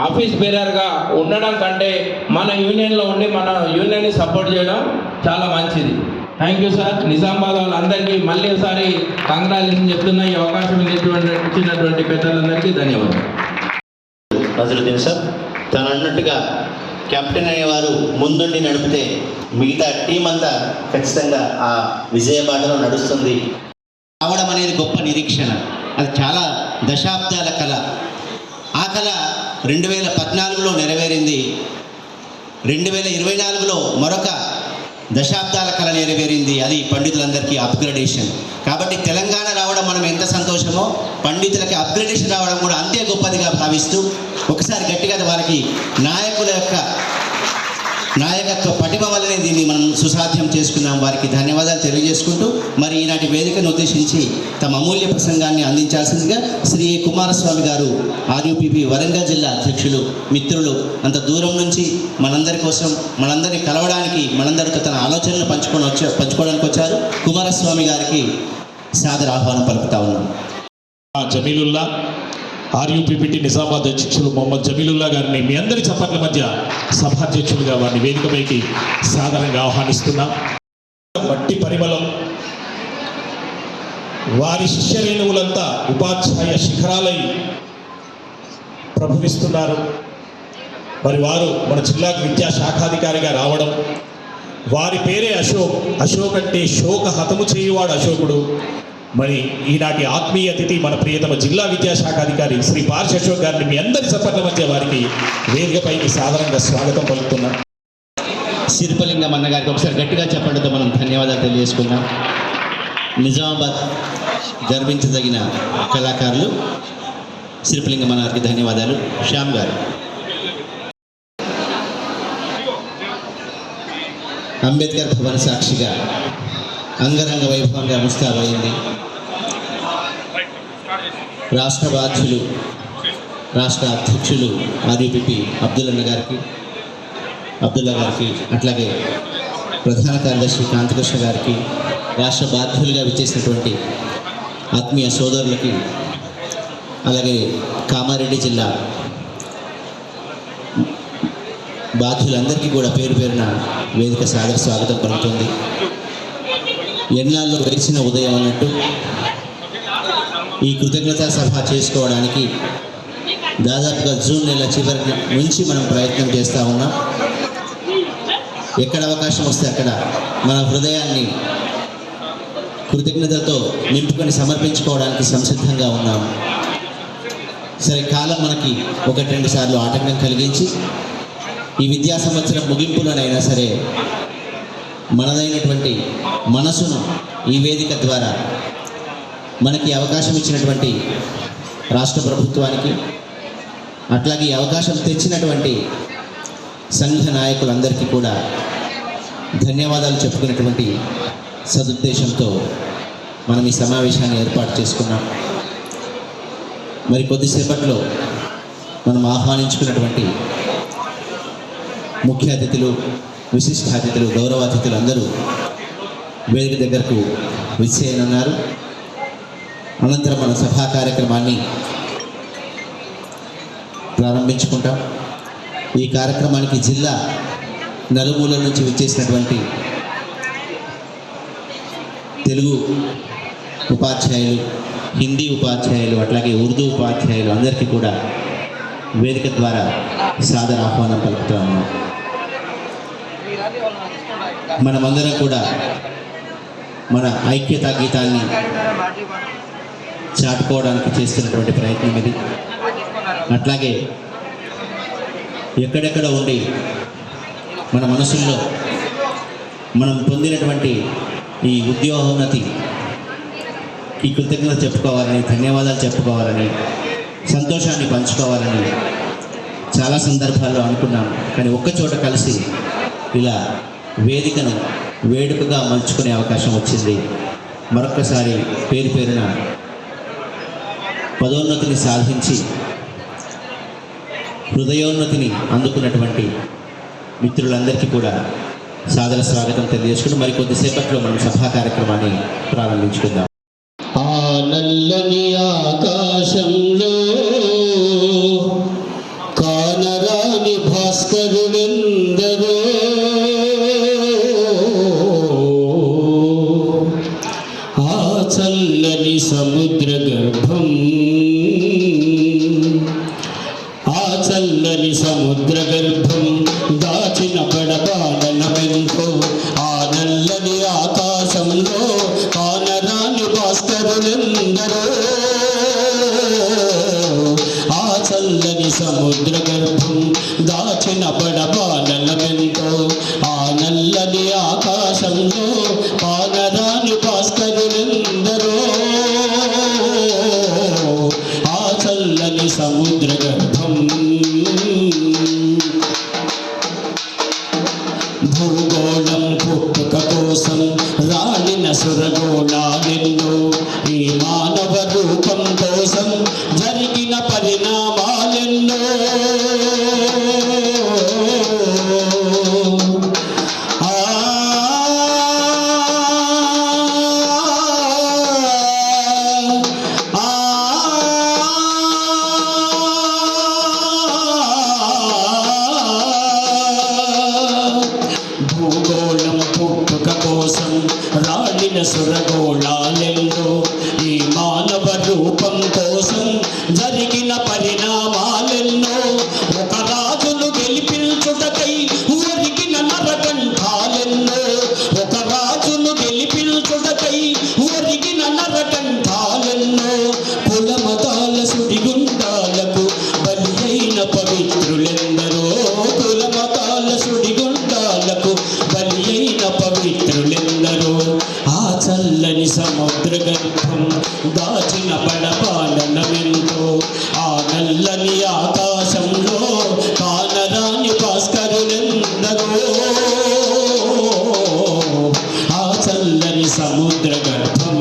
ఆఫీస్ బేరర్గా ఉండడం కంటే మన యూనియన్లో ఉండి మన యూనియన్ని సపోర్ట్ చేయడం చాలా మంచిది. Thank you sir. నిజామాబాద్ వాళ్ళందరికీ మళ్ళీ ఒకసారి కంగ్రాచులేషన్ చెప్తున్నా. ఈ అవకాశం ఇచ్చినటువంటి పెద్దలందరికీ ధన్యవాదాలు. నజరుద్దీన్ సార్ తను అన్నట్టుగా కెప్టెన్ అనేవారు ముందుండి నడిపితే మిగతా టీం అంతా ఖచ్చితంగా ఆ విజయబాటలో నడుస్తుంది. రావడం అనేది గొప్ప నిరీక్షణ, అది చాలా దశాబ్దాల కళ. ఆ కళ 2014లో నెరవేరింది. 2024లో మరొక దశాబ్దాల కళ నెరవేరింది. అది పండితులందరికీ అప్గ్రేడేషన్. కాబట్టి తెలంగాణ రావడం మనం ఎంత సంతోషమో, పండితులకి అప్గ్రేడేషన్ రావడం కూడా అంతే గొప్పదిగా భావిస్తూ ఒకసారి గట్టిగా వారికి నాయకుల యొక్క నాయకత్వ పటిమ వల్లనే దీన్ని మనం సుసాధ్యం చేసుకున్నాం. వారికి ధన్యవాదాలు తెలియజేసుకుంటూ మరి ఈనాటి వేదికను ఉద్దేశించి తమ అమూల్య ప్రసంగాన్ని అందించాల్సిందిగా శ్రీ కుమారస్వామి గారు, ఆర్యూపీపీ వరంగల్ జిల్లా అధ్యక్షులు, మిత్రులు, అంత దూరం నుంచి మనందరి కోసం మనందరినీ కలవడానికి, మనందరితో తన ఆలోచనలు పంచుకోవడానికి వచ్చారు. కుమారస్వామి గారికి సాదర ఆహ్వానం పలుకుతా ఉన్నాం. జమీలుల్లా, ఆర్యూపీపీటీ నిజామాబాద్ అధ్యక్షులు మొహమ్మద్ జమీలుల్లా గారిని మీ అందరి చప్పట్ల మధ్య సభాధ్యక్షులుగా వారిని వేదికపైకి సాధారణంగా ఆహ్వానిస్తున్నాం. మట్టి పరిమళం, వారి శిష్యరేణువులంతా ఉపాధ్యాయ శిఖరాలై ప్రభువిస్తున్నారు. మరి వారు మన జిల్లాకు విద్యాశాఖాధికారిగా రావడం, వారి పేరే అశోక్. అశోక్ అంటే శోక హతము చేయువాడు అశోకుడు. మరి ఈనాటి ఆత్మీయ అతిథి మన ప్రియతమ జిల్లా విద్యాశాఖాధికారి శ్రీ పార్ష అశోక్ గారిని మీ అందరి చప్పట్ల మధ్య వారికి వేదికపైకి సాధారణంగా స్వాగతం పలుకుతున్నాం. సిరిపలింగం అన్న గారికి ఒకసారి గట్టిగా చెప్పడంతో మనం ధన్యవాదాలు తెలియజేసుకున్నాం. నిజామాబాద్ గర్వించదగిన కళాకారులు సిరిపలింగం అన్న గారికి ధన్యవాదాలు. శ్యామ్ గారు. అంబేద్కర్ భవన్ సాక్షిగా అంగరంగ వైభవంగా ముస్తాబైంది. రాష్ట్ర బాధ్యులు, రాష్ట్ర అధ్యక్షులు ఆర్యూపీపీ అబ్దుల్లా గారికి, అట్లాగే ప్రధాన కార్యదర్శి కాంతికృష్ణ గారికి, రాష్ట్ర బాధ్యులుగా విచ్చేసినటువంటి ఆత్మీయ సోదరులకి, అలాగే కామారెడ్డి జిల్లా బాధ్యులందరికీ కూడా పేరు పేరున వేదిక సాదర స్వాగతం పలుకుతుంది. ఎన్నాళ్ళు వేసిన ఉదయం అన్నట్టు ఈ కృతజ్ఞతా సభ చేసుకోవడానికి దాదాపుగా జూన్ నెల చివరి నుంచి మనం ప్రయత్నం చేస్తూ ఉన్నాం. ఎక్కడ అవకాశం వస్తే అక్కడ మన హృదయాన్ని కృతజ్ఞతతో నింపుకొని సమర్పించుకోవడానికి సంసిద్ధంగా ఉన్నాం. సరే, కాలం మనకి 1-2 సార్లు ఆటంకం కలిగించి ఈ విద్యా సంవత్సరం ముగింపులోనైనా సరే మనదైనటువంటి మనసును ఈ వేదిక ద్వారా మనకి అవకాశం ఇచ్చినటువంటి రాష్ట్ర ప్రభుత్వానికి, అట్లాగే ఈ అవకాశం తెచ్చినటువంటి సంఘ నాయకులందరికీ కూడా ధన్యవాదాలు చెప్పుకునేటువంటి సదుద్దేశంతో మనం ఈ సమావేశాన్ని ఏర్పాటు చేసుకున్నాం. మరి కొద్దిసేపట్లో మనం ఆహ్వానించుకున్నటువంటి ముఖ్య అతిథులు, విశిష్ట అతిథులు, గౌరవ అతిథులు అందరూ వేదిక దగ్గరకు విచ్చేయనున్నారు. అనంతరం మన సభా కార్యక్రమాన్ని ప్రారంభించుకుంటాం. ఈ కార్యక్రమానికి జిల్లా నలుమూలల నుంచి విచ్చేసినటువంటి తెలుగు ఉపాధ్యాయులు, హిందీ ఉపాధ్యాయులు, అట్లాగే ఉర్దూ ఉపాధ్యాయులు అందరికీ కూడా వేదిక ద్వారా సాదర ఆహ్వానం పలుకుతూ ఉన్నాం. మనమందరం కూడా మన ఐక్యతా గీతాన్ని చాటుకోవడానికి చేస్తున్నటువంటి ప్రయత్నం ఇది. అట్లాగే ఎక్కడెక్కడ ఉండి మన మనసుల్లో మనం పొందినటువంటి ఈ ఉద్యోగోన్నతి ఈ కృతజ్ఞత చెప్పుకోవాలని, ధన్యవాదాలు చెప్పుకోవాలని, సంతోషాన్ని పంచుకోవాలని చాలా సందర్భాల్లో అనుకున్నాం. కానీ ఒక్కచోట కలిసి ఇలా వేదికను వేడుకగా మలుచుకునే అవకాశం వచ్చింది. మరొక్కసారి పేరు పేరున పదోన్నతిని సాధించి హృదయోన్నతిని అందుకున్నటువంటి మిత్రులందరికీ కూడా సాదర స్వాగతం తెలియజేసుకుంటూ మరికొద్దిసేపట్లో మనం సభా కార్యక్రమాన్ని ప్రారంభించుకుందాం. ఆ నల్లని ఆకాశంలో కానరాని భాస్కరులెందరో ఆ చల్లని సముద్ర గర్భం, ఆ చల్లని సముద్ర గర్భం దాచిన పడబాలనమెంతో ఆ నల్లని ఆకాశంలో కానరాని భాస్కరులెందరో ఆ చల్లని సముద్ర గర్భం దాచిన పడబాలనమెంతో ఆ నల్లని ఆకాశంలో కానరాని భాస్కరులెందరో ఆ చల్లని సముద్ర గర్భం. భూగోళం పుట్టుక కోసం రాలిన సురగోళాలెన్నో ఈ మానవ రూపం కోసం జరిగిన పరిణామాలెన్నో భూగోళం పుట్టుక కోసం రాలిన సురగోళాలెన్నో ఈ మానవ రూపం కోసం జరిగిన పరిణామాలెన్నో ఒక రాజును గెలిపించుటకై ఒరిగిన నరకంఠాలెన్నో ఒక రాజును గెలిపించుటకై ఒరిగిన నరకంఠాలెన్నో కులమతాల సుడిగుండాలకు బలి అయిన పవిత్రులెందరో కులమతాల సుడిగుండాలకు బలి అయిన పవిత్రులెందరో ఆ చల్లని సముద్ర గర్భం దాచిన పడబాలనమెంతో ఆ నల్లని ఆకాశంలో కానరాని భాస్కరులెందరో ఆ చల్లని సముద్ర గర్భం.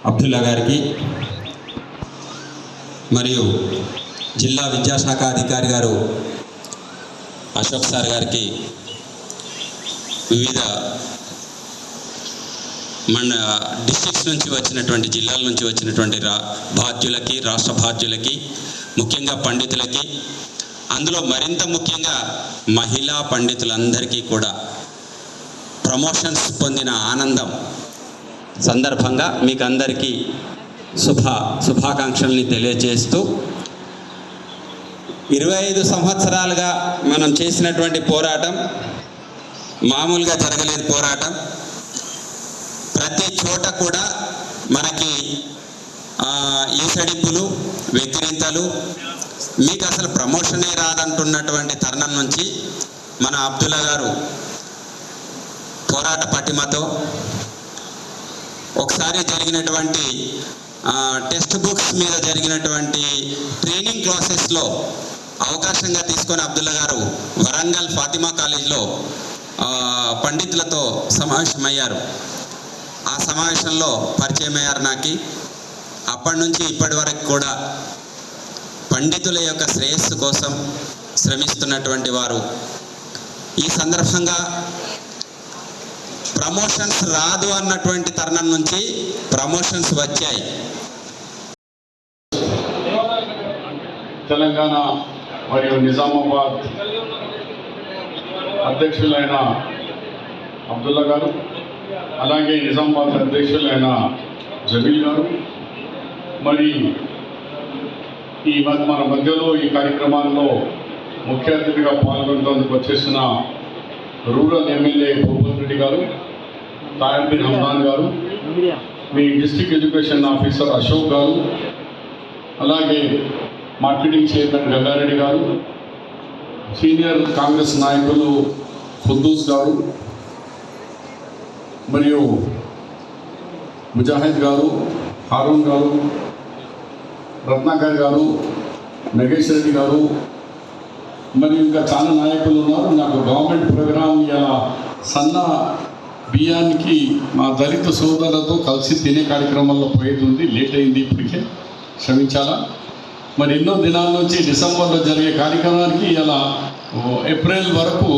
అబ్దుల్లా గారికి మరియు జిల్లా విద్యాశాఖ అధికారి గారు అశోక్ సార్ గారికి, వివిధ మన డిస్ట్రిక్ట్స్ నుంచి వచ్చినటువంటి, జిల్లాల నుంచి వచ్చినటువంటి బాధ్యులకి, రాష్ట్ర బాధ్యులకి, ముఖ్యంగా పండితులకి, అందులో మరింత ముఖ్యంగా మహిళా పండితులందరికీ కూడా ప్రమోషన్స్ పొందిన ఆనందం సందర్భంగా మీకు అందరికీ శుభాకాంక్షల్ని తెలియజేస్తూ 25 సంవత్సరాలుగా మనం చేసినటువంటి పోరాటం మామూలుగా జరగలేదు. పోరాటం ప్రతి చోట కూడా మనకి ఈసడింపులు, వెక్కిరింతలు, మీకు అసలు ప్రమోషనే రాదంటున్నటువంటి తరుణం నుంచి మన అబ్దుల్లా గారు పోరాట పటిమతో ఒకసారి జరిగినటువంటి టెక్స్ట్ బుక్స్ మీద జరిగినటువంటి ట్రైనింగ్ క్లాసెస్లో అవకాశంగా తీసుకొని అబ్దుల్లా గారు వరంగల్ ఫాతిమా కాలేజ్లో పండితులతో సమావేశమయ్యారు. ఆ సమావేశంలో పరిచయం అయ్యారు నాకు. అప్పటి నుంచి ఇప్పటి వరకు కూడా పండితుల యొక్క శ్రేయస్సు కోసం శ్రమిస్తున్నటువంటి వారు. ఈ సందర్భంగా ప్రమోషన్స్ రాదు అన్నటువంటి తరుణం నుంచి ప్రమోషన్స్ వచ్చాయి. తెలంగాణ మరియు నిజామాబాద్ అధ్యక్షులైన అబ్దుల్లా గారు, అలాగే నిజామాబాద్ అధ్యక్షులైన జమీల్ గారు, మరి మన మధ్యలో ఈ కార్యక్రమాల్లో ముఖ్య అతిథిగా పాల్గొనడానికి వచ్చేసిన రూరల్ ఎమ్మెల్యే భూపత్ రెడ్డి గారు, తాయంపి హమ్దాన్ గారు, మీ district education officer Ashok garu, అలాగే మార్కెటింగ్ చైర్మన్ గంగారెడ్డి గారు, సీనియర్ కాంగ్రెస్ నాయకులు ఖుద్దూస్ గారు, మరియు ముజాహిద్ గారు, హారూన్ గారు, రత్నాకర్ గారు, నగేష్ రెడ్డి గారు, మరియు ఇంకా చాలా నాయకులు ఉన్నారు. నాకు గవర్నమెంట్ ప్రోగ్రాం ఇలా సన్న బియ్యానికి మా దళిత సోదరులతో కలిసి తినే కార్యక్రమంలో పోయేది లేట్ అయింది, ఇప్పటికే క్షమించాలా. మరి ఎన్నో దినాల నుంచి డిసెంబర్లో జరిగే కార్యక్రమానికి ఇలా ఏప్రిల్ వరకు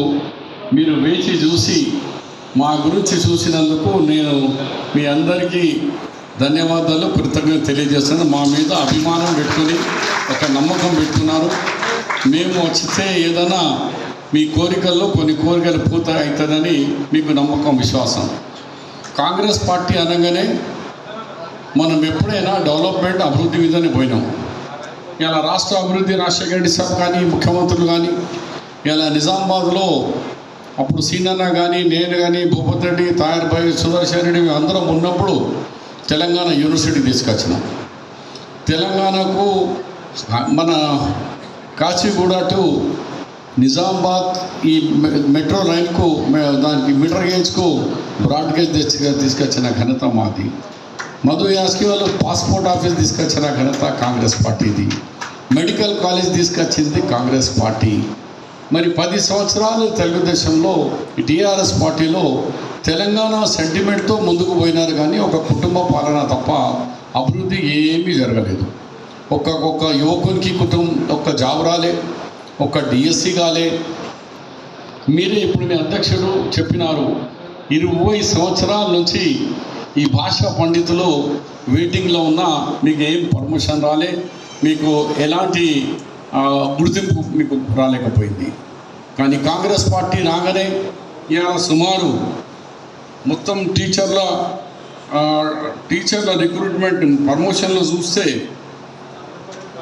మీరు వేచి చూసి మా గురించి చూసినందుకు నేను మీ అందరికీ ధన్యవాదాలు, కృతజ్ఞత తెలియజేస్తున్నాను. మా మీద అభిమానం పెట్టుకుని ఒక నమ్మకం పెట్టుకున్నారు. మేము వచ్చితే ఏదైనా మీ కోరికల్లో కొన్ని కోరికలు పూర్తి అవుతుందని మీకు నమ్మకం, విశ్వాసం. కాంగ్రెస్ పార్టీ అనగానే మనం ఎప్పుడైనా డెవలప్మెంట్ అభివృద్ధి మీదనే పోయినాం. ఇలా రాష్ట్ర అభివృద్ధి రాజశేఖర రెడ్డి సాబ్ కానీ, ముఖ్యమంత్రులు కానీ, ఇలా నిజామాబాద్లో అప్పుడు సీనన్న కానీ, నేను కానీ, భూపత్ రెడ్డి, తాయర్ భాయ్, సుదర్శన్ రెడ్డి అందరం ఉన్నప్పుడు తెలంగాణ యూనివర్సిటీ తీసుకొచ్చినాం. తెలంగాణకు మన కాచిగూడ టు నిజామాబాద్ ఈ మెట్రో లైన్కు, దానికి మీటర్ గేజ్కు బ్రాడ్ గేజ్ తీసుకొచ్చిన ఘనత మాది. మధు యాస్కి వాళ్ళు పాస్పోర్ట్ ఆఫీస్ తీసుకొచ్చిన ఘనత కాంగ్రెస్ పార్టీది. మెడికల్ కాలేజ్ తీసుకొచ్చింది కాంగ్రెస్ పార్టీ. మరి 10 సంవత్సరాలు తెలుగుదేశంలో టీఆర్ఎస్ పార్టీలో తెలంగాణ సెంటిమెంట్తో ముందుకు పోయినారు, కానీ ఒక కుటుంబ పాలన తప్ప అభివృద్ధి ఏమీ జరగలేదు. ఒక్క యువకునికి ఒక్క జాబ్ రాలే, ఒక్క డిఎస్సి కాలే. మీరే ఇప్పుడు మీ అధ్యక్షుడు చెప్పినారు, 20 సంవత్సరాల నుంచి ఈ భాషా పండితులు వెయిటింగ్లో ఉన్నా మీకు ఏం పర్మిషన్ రాలే, మీకు ఎలాంటి గుర్తింపు మీకు రాలేకపోయింది. కానీ కాంగ్రెస్ పార్టీ రాగానే ఇలా సుమారు మొత్తం టీచర్ల రిక్రూట్మెంట్ ప్రమోషన్లు చూస్తే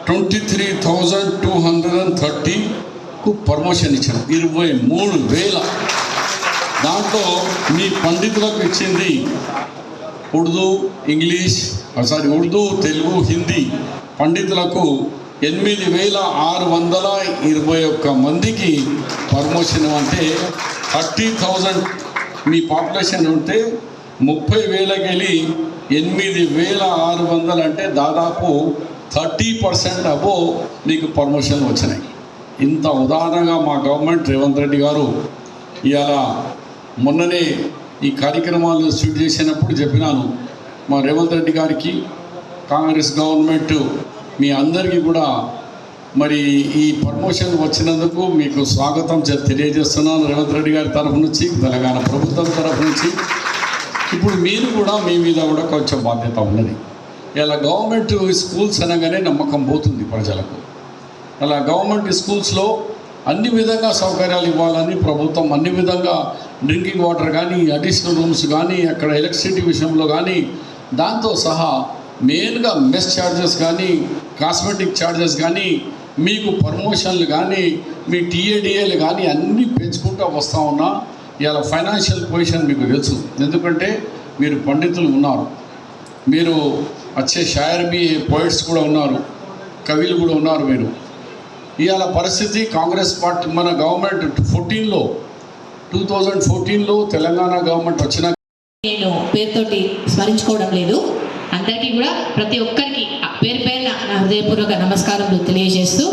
23,230కు పర్మోషన్ ఇచ్చారు. 23,000. దాంట్లో మీ పండితులకు ఇచ్చింది ఉర్దూ, తెలుగు, హిందీ పండితులకు 8,621 మందికి పర్మోషన్. అంటే 30,000 మీ పాపులేషన్ ఉంటే 30,000కి వెళ్ళి 8,600 అంటే దాదాపు 30% అబోవ్ మీకు పర్మోషన్లు వచ్చినాయి. ఇంత ఉదాహరణగా మా గవర్నమెంట్ రేవంత్ రెడ్డి గారు ఇవాళ మొన్ననే ఈ కార్యక్రమాలు షూట్ చేసినప్పుడు చెప్పినాను, మా రేవంత్ రెడ్డి గారికి, కాంగ్రెస్ గవర్నమెంట్ మీ అందరికీ కూడా మరి ఈ ప్రమోషన్ వచ్చినందుకు మీకు స్వాగతం తెలియజేస్తున్నాను రేవంత్ రెడ్డి గారి తరఫు నుంచి, తెలంగాణ ప్రభుత్వం తరఫు నుంచి. ఇప్పుడు మీరు కూడా మీ మీద కూడా కొంచెం బాధ్యత ఉన్నది. ఇలా గవర్నమెంట్ స్కూల్స్ అనగానే నమ్మకం పోతుంది ప్రజలకు. అలా గవర్నమెంట్ స్కూల్స్లో అన్ని విధంగా సౌకర్యాలు ఇవ్వాలని ప్రభుత్వం అన్ని విధంగా డ్రింకింగ్ వాటర్ కానీ, అడిషనల్ రూమ్స్ కానీ, అక్కడ ఎలక్ట్రిసిటీ విషయంలో కానీ, దాంతో సహా మెయిన్గా మెస్ ఛార్జెస్ కానీ, కాస్మెటిక్ ఛార్జెస్ కానీ, మీకు ప్రమోషన్లు కానీ, మీ టీఏడిఏలు కానీ అన్నీ పెంచుకుంటూ వస్తూ ఉన్నా. ఇలా ఫైనాన్షియల్ పొజిషన్ మీకు తెలుసు, ఎందుకంటే మీరు పండితులు ఉన్నారు, మీరు వచ్చే షాయర్ బి పోయిట్స్ కూడా ఉన్నారు, కవిలు కూడా ఉన్నారు. మీరు ఇవాళ పరిస్థితి కాంగ్రెస్ పార్టీ మన గవర్నమెంట్ 2014లో తెలంగాణ గవర్నమెంట్ వచ్చిన నేను పేరుతోటి స్మరించుకోవడం లేదు. అందరికీ కూడా ప్రతి ఒక్కరికి పేరు పేరున నా హృదయపూర్వక నమస్కారములు తెలియజేస్తూ,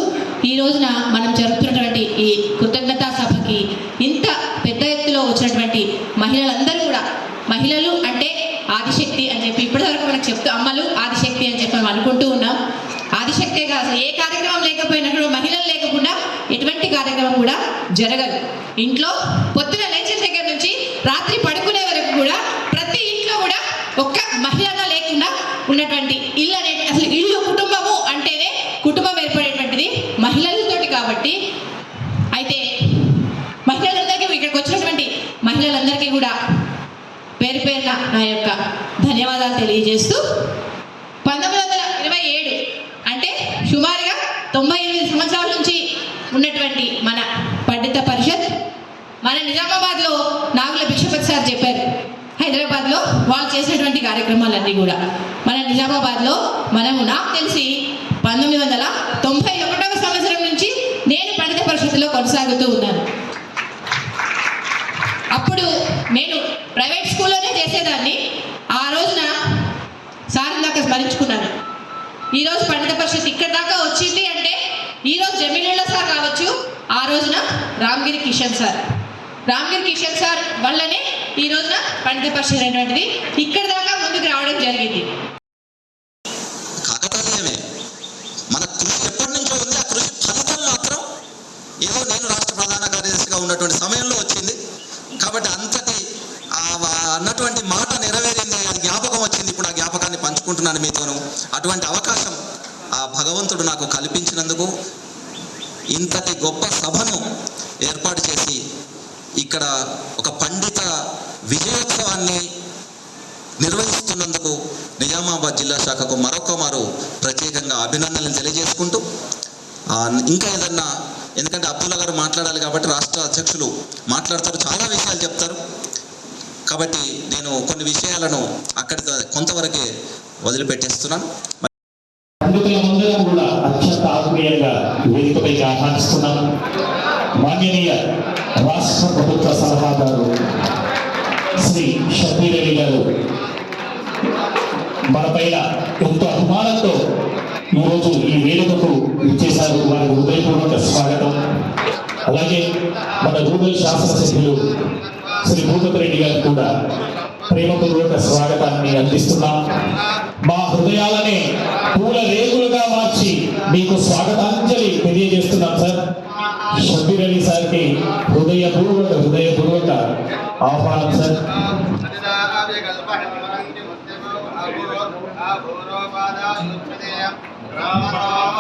ఈ రోజున మనం జరుపుతున్నటువంటి ఈ కృతజ్ఞతా సభకి ఇంత పెద్ద ఎత్తులో వచ్చినటువంటి మహిళలందరూ కూడా, మహిళలు అంటే ఆదిశక్తి అని చెప్పి ఇప్పటివరకు మనకు చెప్తూ, అమ్మలు ఆదిశక్తి అని చెప్పి మనం అనుకుంటూ ఉన్నాం. ఆదిశక్తే కాదు, ఏ కార్యక్రమం లేకపోయినప్పుడు మహిళలు లేకుండా ఎటువంటి కార్యక్రమం కూడా జరగదు. ఇంట్లో పొద్దున లేచిన దగ్గర నుంచి రాత్రి పడుకునే వరకు కూడా ప్రతి ఇంట్లో కూడా ఒక్క మహిళగా లేకుండా ఉన్నటువంటి ఇల్లు అనేది, అసలు ఇల్లు కుటుంబము అంటేనే కుటుంబం ఏర్పడేటువంటిది మహిళలతోటి. కాబట్టి అయితే మహిళలందరికీ, ఇక్కడికి వచ్చినటువంటి మహిళలందరికీ కూడా పేరు పేరున నా యొక్క ధన్యవాదాలు తెలియజేస్తూ, 1927 అంటే సుమారుగా 98 సంవత్సరాల నుంచి ఉన్నటువంటి మన పండిత పరిషత్, మన నిజామాబాద్లో నాగుల భిక్షపతి సార్ చెప్పారు, హైదరాబాద్లో వాళ్ళు చేసినటువంటి కార్యక్రమాలన్నీ కూడా మన నిజామాబాద్లో మనము నాకు తెలిసి 1991వ సంవత్సరం నుంచి నేను పండిత పరిషత్తులో కొనసాగుతూ ఉన్నాను. అప్పుడు నేను ప్రైవేట్ స్కూల్లోనే చేసేదాన్ని. ఆ రోజున సార్ దాకా స్మరించుకున్నాను. ఈరోజు పండిత పరిషత్ ఇక్కడ దాకా వచ్చింది అంటే ఈరోజు జమీనుల్లా సార్ కావచ్చు, ఆ రోజున రామగిరి కిషన్ సార్ వల్లనే ఈ రోజున పండిత పరిషత్ అనేటువంటిది ఇక్కడ దాకా ముందుకు రావడం జరిగింది. కాకతాళీయమే, మన కృషి ఎప్పటి నుంచో ఉంది. ఆ కృషి ఫలితం మాత్రం ఏదో నేను రాష్ట్ర ప్రధాన కార్యదర్శిగా ఉన్నటువంటి సమయంలో వచ్చింది. కాబట్టి అంతటి అన్నటువంటి మాట నెరవేరింది, అది జ్ఞాపకం వచ్చింది. ఇప్పుడు ఆ జ్ఞాపకాన్ని పంచుకుంటున్నాను మీతోను. అటువంటి అవకాశం ఆ భగవంతుడు నాకు కల్పించినందుకు, ఇంతటి గొప్ప సభను ఏర్పాటు చేసి ఇక్కడ ఒక పండిత విజయోత్సవాన్ని నిర్వహిస్తున్నందుకు నిజామాబాద్ జిల్లా శాఖకు మరొకమారు ప్రత్యేకంగా అభినందనలు తెలియజేసుకుంటూ, ఇంకా ఏదన్నా, ఎందుకంటే అబ్దుల్లా గారు మాట్లాడాలి కాబట్టి రాష్ట్ర అధ్యక్షులు మాట్లాడతారు, చాలా విషయాలు చెప్తారు. కాబట్టి నేను కొన్ని విషయాలను అక్కడితో కొంతవరకే వదిలిపెట్టేస్తున్నాను. పండితుల ముందర కూడా అత్యంత ఆత్మీయంగా వేదికపైకి ఆహ్వానిస్తున్నాను. మాన్యనీయ రాష్ట్ర ప్రభుత్వ సలహాదారు శ్రీ షబ్బీర్ అలీ గారు మన పైన ఎంతో అభిమానంతో ఈరోజు ఈ వేదికకు ఇచ్చేశారు. వారికి హృదయపూర్వక స్వాగతం. అలాగే మన రూరల్ శాసనసభ్యులు శ్రీ భూపతి రెడ్డి గారికి కూడా ప్రేమపూర్వక స్వాగతాన్ని అందిస్తున్నాం. మా హృదయాలనే పూల రేకులుగా మార్చి మీకు స్వాగతాంజలి తెలియజేస్తున్నాం సార్. షబ్బీర్ అలీ సార్కి హృదయపూర్వక ఆహ్వానం సార్.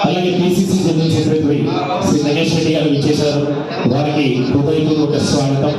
అలాగే PCC general secretary Shri Nagesh Reddy గారు ఇచ్చేశారు. వారికి హృదయపూర్వక స్వాగతం.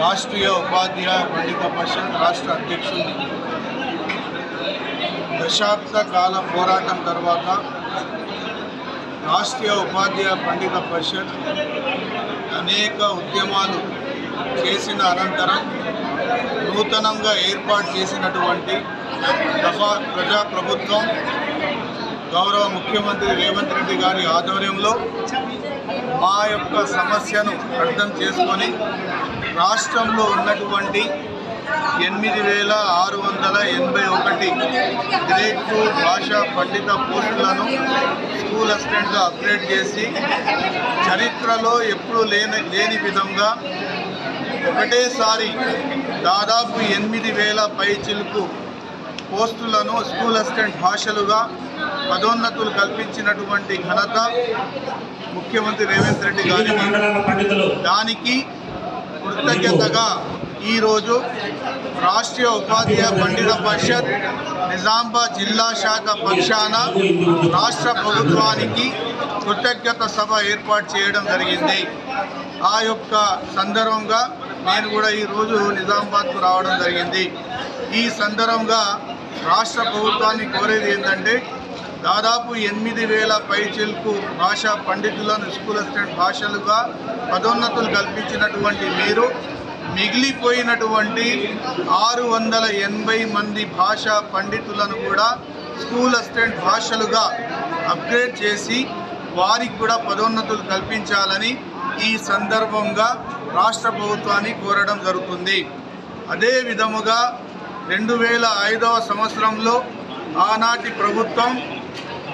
రాష్ట్రీయ ఉపాధ్యాయ పండిత పరిషత్ రాష్ట్ర అధ్యక్షుడిని. దశాబ్ద కాల పోరాటం తర్వాత రాష్ట్రీయ ఉపాధ్యాయ పండిత పరిషత్ అనేక ఉద్యమాలు చేసిన అనంతరం నూతనంగా ఏర్పాటు చేసినటువంటి ప్రజాప్రభుత్వం గౌరవ ముఖ్యమంత్రి రేవంత్ రెడ్డి గారి ఆధ్వర్యంలో మా యొక్క సమస్యను అర్థం చేసుకొని రాష్ట్రంలో ఉన్నటువంటి 8,681 గ్రేడ్ 2 భాషా పండిత పోస్టులను స్కూల్ అసిస్టెంట్గా అప్గ్రేడ్ చేసి చరిత్రలో ఎప్పుడూ లేని విధంగా ఒకటేసారి దాదాపు 8,000 పైచిలుకు పోస్టులను స్కూల్ అసిస్టెంట్ భాషలుగా పదోన్నతులు కల్పించినటువంటి ఘనత ముఖ్యమంత్రి రేవంత్ రెడ్డి గారికి. దానికి కృతజ్ఞతగా ఈరోజు రాష్ట్రీయ ఉపాధ్యాయ పండిత పరిషత్ నిజామాబాద్ జిల్లా శాఖ పక్షాన రాష్ట్ర ప్రభుత్వానికి కృతజ్ఞత సభ ఏర్పాటు చేయడం జరిగింది. ఆ యొక్క సందర్భంగా నేను కూడా ఈరోజు నిజామాబాద్కు రావడం జరిగింది. ఈ సందర్భంగా రాష్ట్ర ప్రభుత్వాన్ని కోరేది ఏంటంటే, దాదాపు 8,000 పైచిలకు భాషా పండితులను స్కూల్ అసిస్టెంట్ భాషలుగా పదోన్నతులు కల్పించినటువంటి మీరు మిగిలిపోయినటువంటి 680 మంది భాషా పండితులను కూడా స్కూల్ అసిస్టెంట్ భాషలుగా అప్గ్రేడ్ చేసి వారికి కూడా పదోన్నతులు కల్పించాలని ఈ సందర్భంగా రాష్ట్ర ప్రభుత్వాన్ని కోరడం జరుగుతుంది. అదే విధముగా 2005వ సంవత్సరంలో ఆనాటి ప్రభుత్వం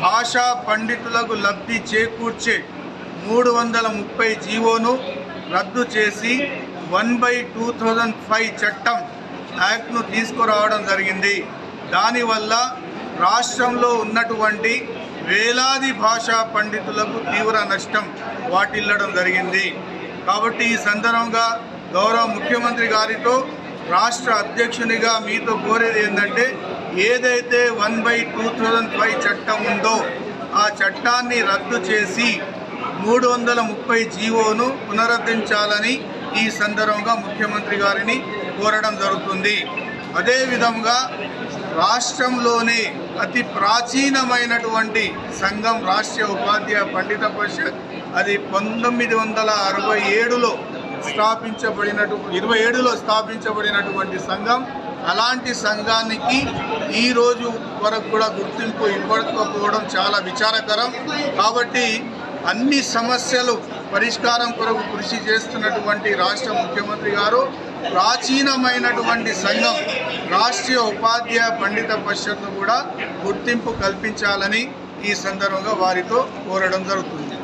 భాషా పండితులకు లబ్ధి చేకూర్చే 330 జీవోను రద్దు చేసి 1/2005 చట్టం యాక్ట్ను తీసుకురావడం జరిగింది. దానివల్ల రాష్ట్రంలో ఉన్నటువంటి వేలాది భాషా పండితులకు తీవ్ర నష్టం వాటిల్లడం జరిగింది. కాబట్టి ఈ సందర్భంగా గౌరవ ముఖ్యమంత్రి గారితో రాష్ట్ర అధ్యక్షునిగా మీతో కోరేది ఏంటంటే, ఏదైతే 1/2005 చట్టం ఉందో ఆ చట్టాన్ని రద్దు చేసి 330 జీవోను పునరుద్ధరించాలని ఈ సందర్భంగా ముఖ్యమంత్రి గారిని కోరడం జరుగుతుంది. అదేవిధంగా రాష్ట్రంలోనే అతి ప్రాచీనమైనటువంటి సంఘం రాష్ట్రీయ ఉపాధ్యాయ పండిత పరిషత్. అది 1967లో స్థాపించబడినటువంటి 27లో స్థాపించబడినటువంటి సంఘం. అలాంటి సంఘానికి ఈరోజు వరకు కూడా గుర్తింపు ఇవ్వకపోవడం చాలా విచారకరం. కాబట్టి అన్ని సమస్యలు పరిష్కారం కొరకు కృషి చేస్తున్నటువంటి రాష్ట్ర ముఖ్యమంత్రి గారు ప్రాచీనమైనటువంటి సంఘం రాష్ట్రీయ ఉపాధ్యాయ పండిత పరిషత్ను కూడా గుర్తింపు కల్పించాలని ఈ సందర్భంగా వారితో కోరడం జరుగుతుంది.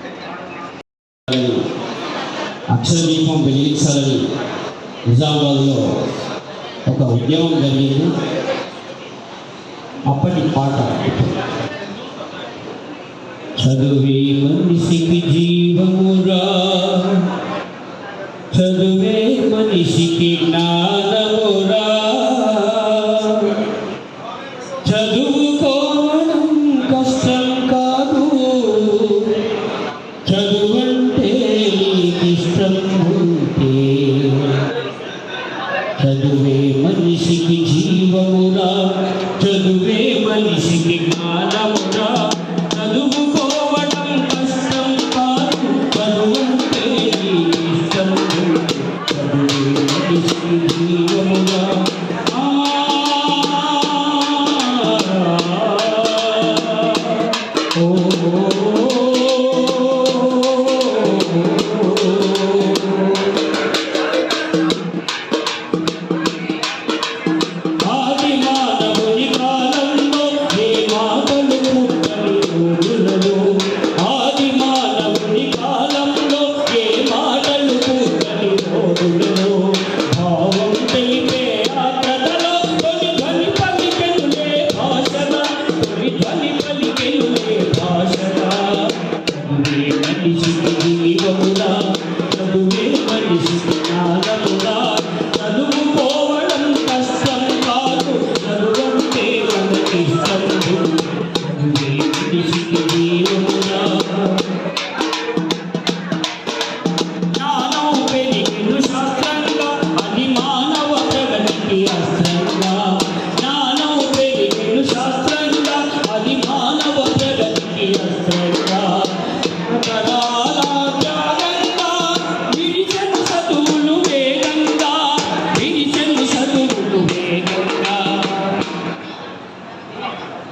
అక్షర దీపం వెలిగించాలని నిజామాబాద్లో ఒక ఉద్యమం జరిగింది. అప్పటి పాట చదువే మనిషికి జీవమురా, చదువే మనిషికి జ్ఞానమురా, చదువుకోవడం కష్టం కాదు, చదువంటే ఇష్టం ఉంటే, చదువే మనిషికి జీవమురా, చదువే మనిషికి జ్ఞానమురా, చదువుకోవడం కష్టం కాదు, చదువంటే ఇష్టం ఉంటే, చదువే మనిషికి జీవమురా.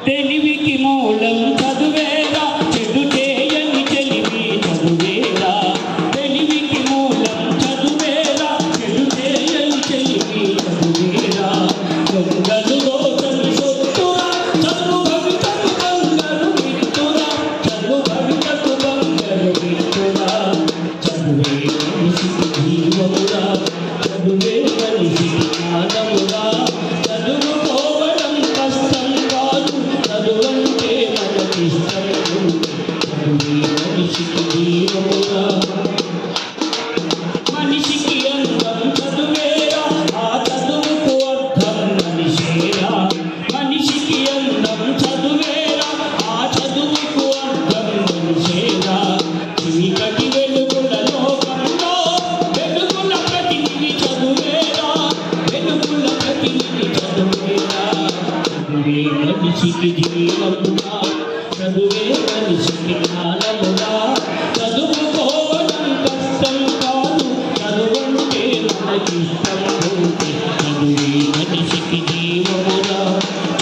తెలివికి మూలం చదువేరా, చెడు చేయని చెలివి చదువేరా, తెలివికి మూలం చదువేరా, చెడు చేయని చెలివి చదువేరా, దొంగలు దోషలు సొత్తురా, చదువు భవితకు బంగారు మిత్తురా, చదువు భవితకు బంగారు మిత్తురా, చదువే మనిషికి జీవమురా, చదువే మనిషికి జ్ఞానమురా, చదువుకోవడం కష్టం కాదు, చదువంటే మనకి ఇష్టం ఉంటే, చదువే మనిషికి జీవమురా. మనిషికి అందం చదువేరా, ఆ చదువుకు అర్థం మనిషేరా, మనిషికి అందం చదువేరా, ఆ చదువుకు అర్థం మనిషేరా, చీకటి వెలుగుల లోకంలో వెలుగుల ప్రతినిధి చదువేరా, వెలుగుల ప్రతినిధి చదువేరా, చదువే మనిషికి జీవమురా, చదువే మనిషికి జ్ఞానమురా, చదువుకోవడం కష్టం కాదు, చదువంటే మనకి ఇష్టం ఉంటే, చదువే మనిషికి జీవమురా.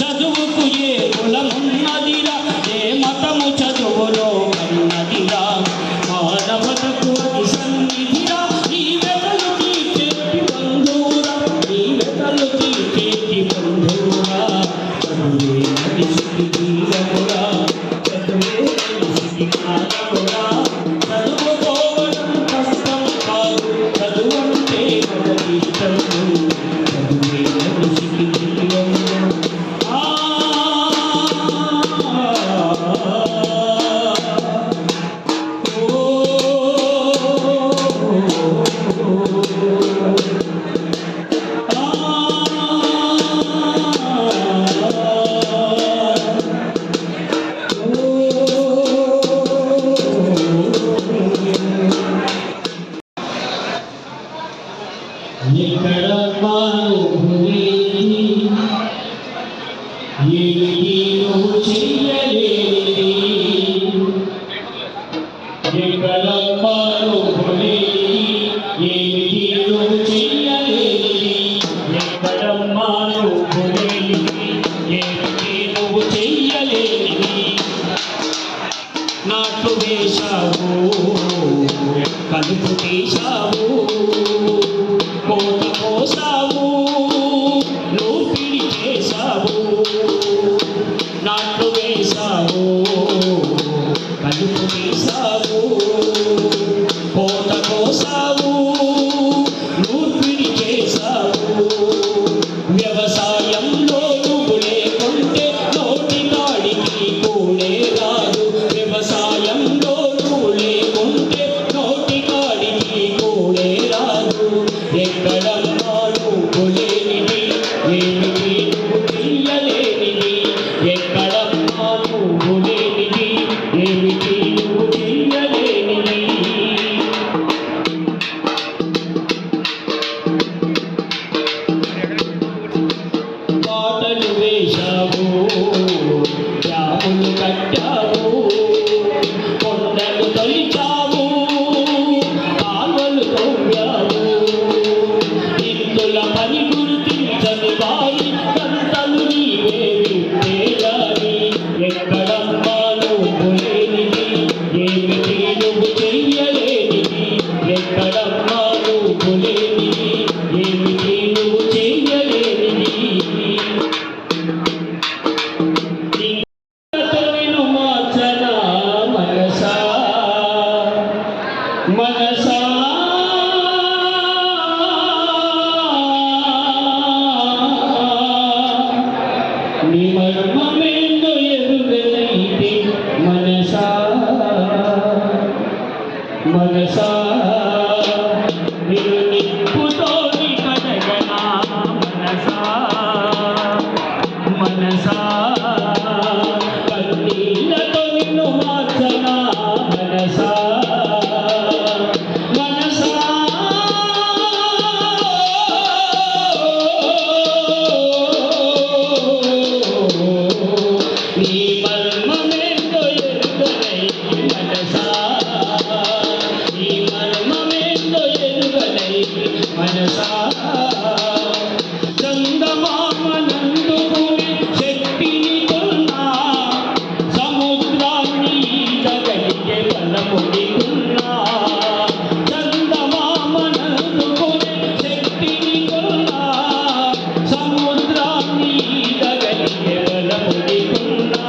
చదువుకు ఏ కులమున్నదిరా, ఏ మతము చదువులో కన్నదిరా, నువ్వు చెయ్యలేనిది ఎక్కడమ్మా నువ్వు లేనిది ఏమిటి నువ్వు చెయ్యలేనిది ఎక్కడమ్మా నువ్వు లేనిది ఏమిటి నువ్వు చెయ్యలేనిది నాట్లు వేశావు కలుపు తీశావు కోత కోసావు నూపిడి చేశావు నాట్లు వేశావు కలుపు తీశావు కోత కోసావు నూపిడి చేశావు వ్యవసాయంలో నువ్వు లేకుంటే నోటి కాడికి కూడే రాదు వ్యవసాయంలో నువ్వు లేకుంటే నోటి కాడికి కూడే రాదు ఎక్కడమ్మా నువ్వు లేనిది ఏమిటి నువ్వు చెయ్యలేనిది ఎక్కడమ్మా నువ్వు లేనిది ఏమిటి నువ్వు చెయ్యలేనిది పాటలు వేశావు డ్యాములు కట్టావు కొండలు తొలిచావు కాలువలు తవ్వావు ఇందుల పని గుర్తించని వారి కంటలు నీవే విప్పేయాలి ఎక్కడమ్మా నువ్వు లేనిది ఏమిటి నువ్వు చెయ్యలేనిది ఎక్కడమ్మా నువ్వు లేనిది ఏమిటి నువ్వు చెయ్యలేనిది తొలిను మార్చన మనసా మనసా నీ మర్మమేందో ఎరుగనైతే మనసా మనసా నిన్ను నిప్పుతోని కడగనా మనసా మనసా కన్నీళ్ళతో నిన్ను మార్చనా మనసా మనసా నీ మర్మమేందో ఎరుగనై మనసా నీ మర్మమేందో ఎరుగనై మనసా చందమామనందుకుని శక్తిని కొన్నా సముద్రాన్ని ఈదగలిగే బలమునికున్నా చందమామనందుకుని శక్తిని కొన్నా సముద్రాన్ని ఈదగలిగే బలమునికున్నా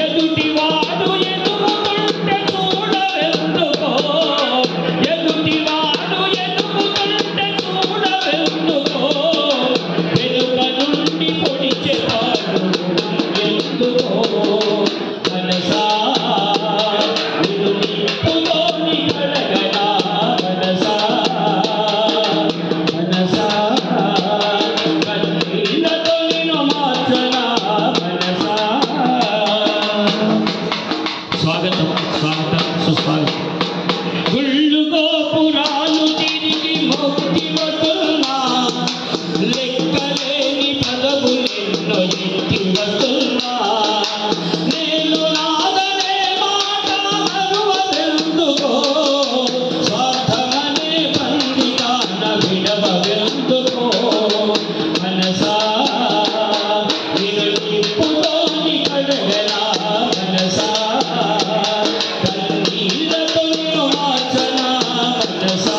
ఎదుటివాడు ఎదుగుతుంటే చూడవెందుకో ఎదుటివాడు ఎదుగుతుంటే చూడవెందుకో వెనుక నుండి పొడిచేవాడు ఎందుకో మనసా నిన్ను నిప్పుతోని కడగనా మనసా మనసా కన్నీళ్ళతో నిన్ను మార్చనా మనసా స్వాగతం స్వాగతం సుస్వాగతం గుళ్ళు గోపురాలు తిరిగి మొక్కి వస్తున్నా లెక్కలేని పదవులెన్నో ఎత్తి వస్తున్నా నేను నాదనే మాట మరువవెందుకో స్వార్థమనే బందిగాన విడవవెందుకో మనసా నిన్ను నిప్పుతోని కడగనా మనసా కన్నీళ్ళతో నిన్ను మార్చనా మనసా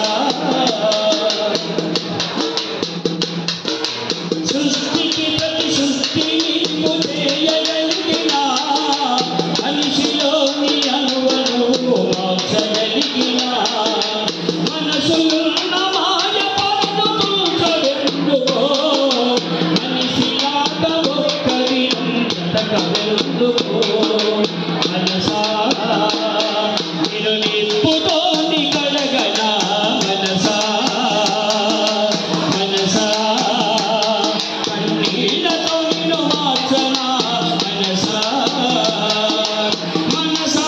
సృష్టికి ప్రతి సృష్టి నీకు చేయగలిగిన మనిషిలోని అనువను మార్చగలిగిన మనసులున్న మాయ పట్టుకుంటూ మనిషిలాగా ఒక్కరి బ్రతకవెందుకో మనసా నిన్ను నిప్పుతోని కడగనా మనసా మనసా కన్నీళ్ళతో నిన్ను మార్చనా మనసా మనసా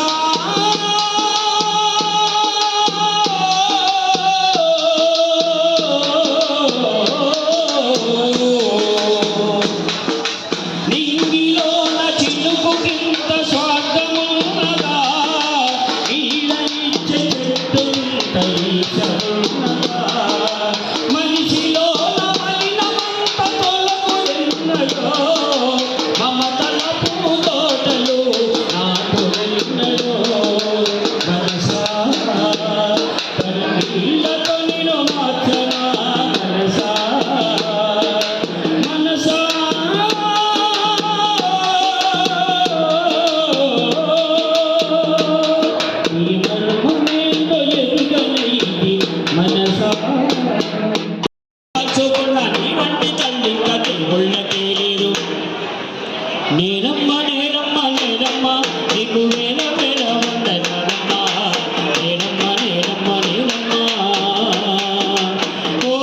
నింగిలో నేరమ్మ నేరమ్మ నేరమ్మ నీకు వేల వేల వందనాలమ్మ నేరమ్మ నేరమ్మ నేరమ్మ ఓ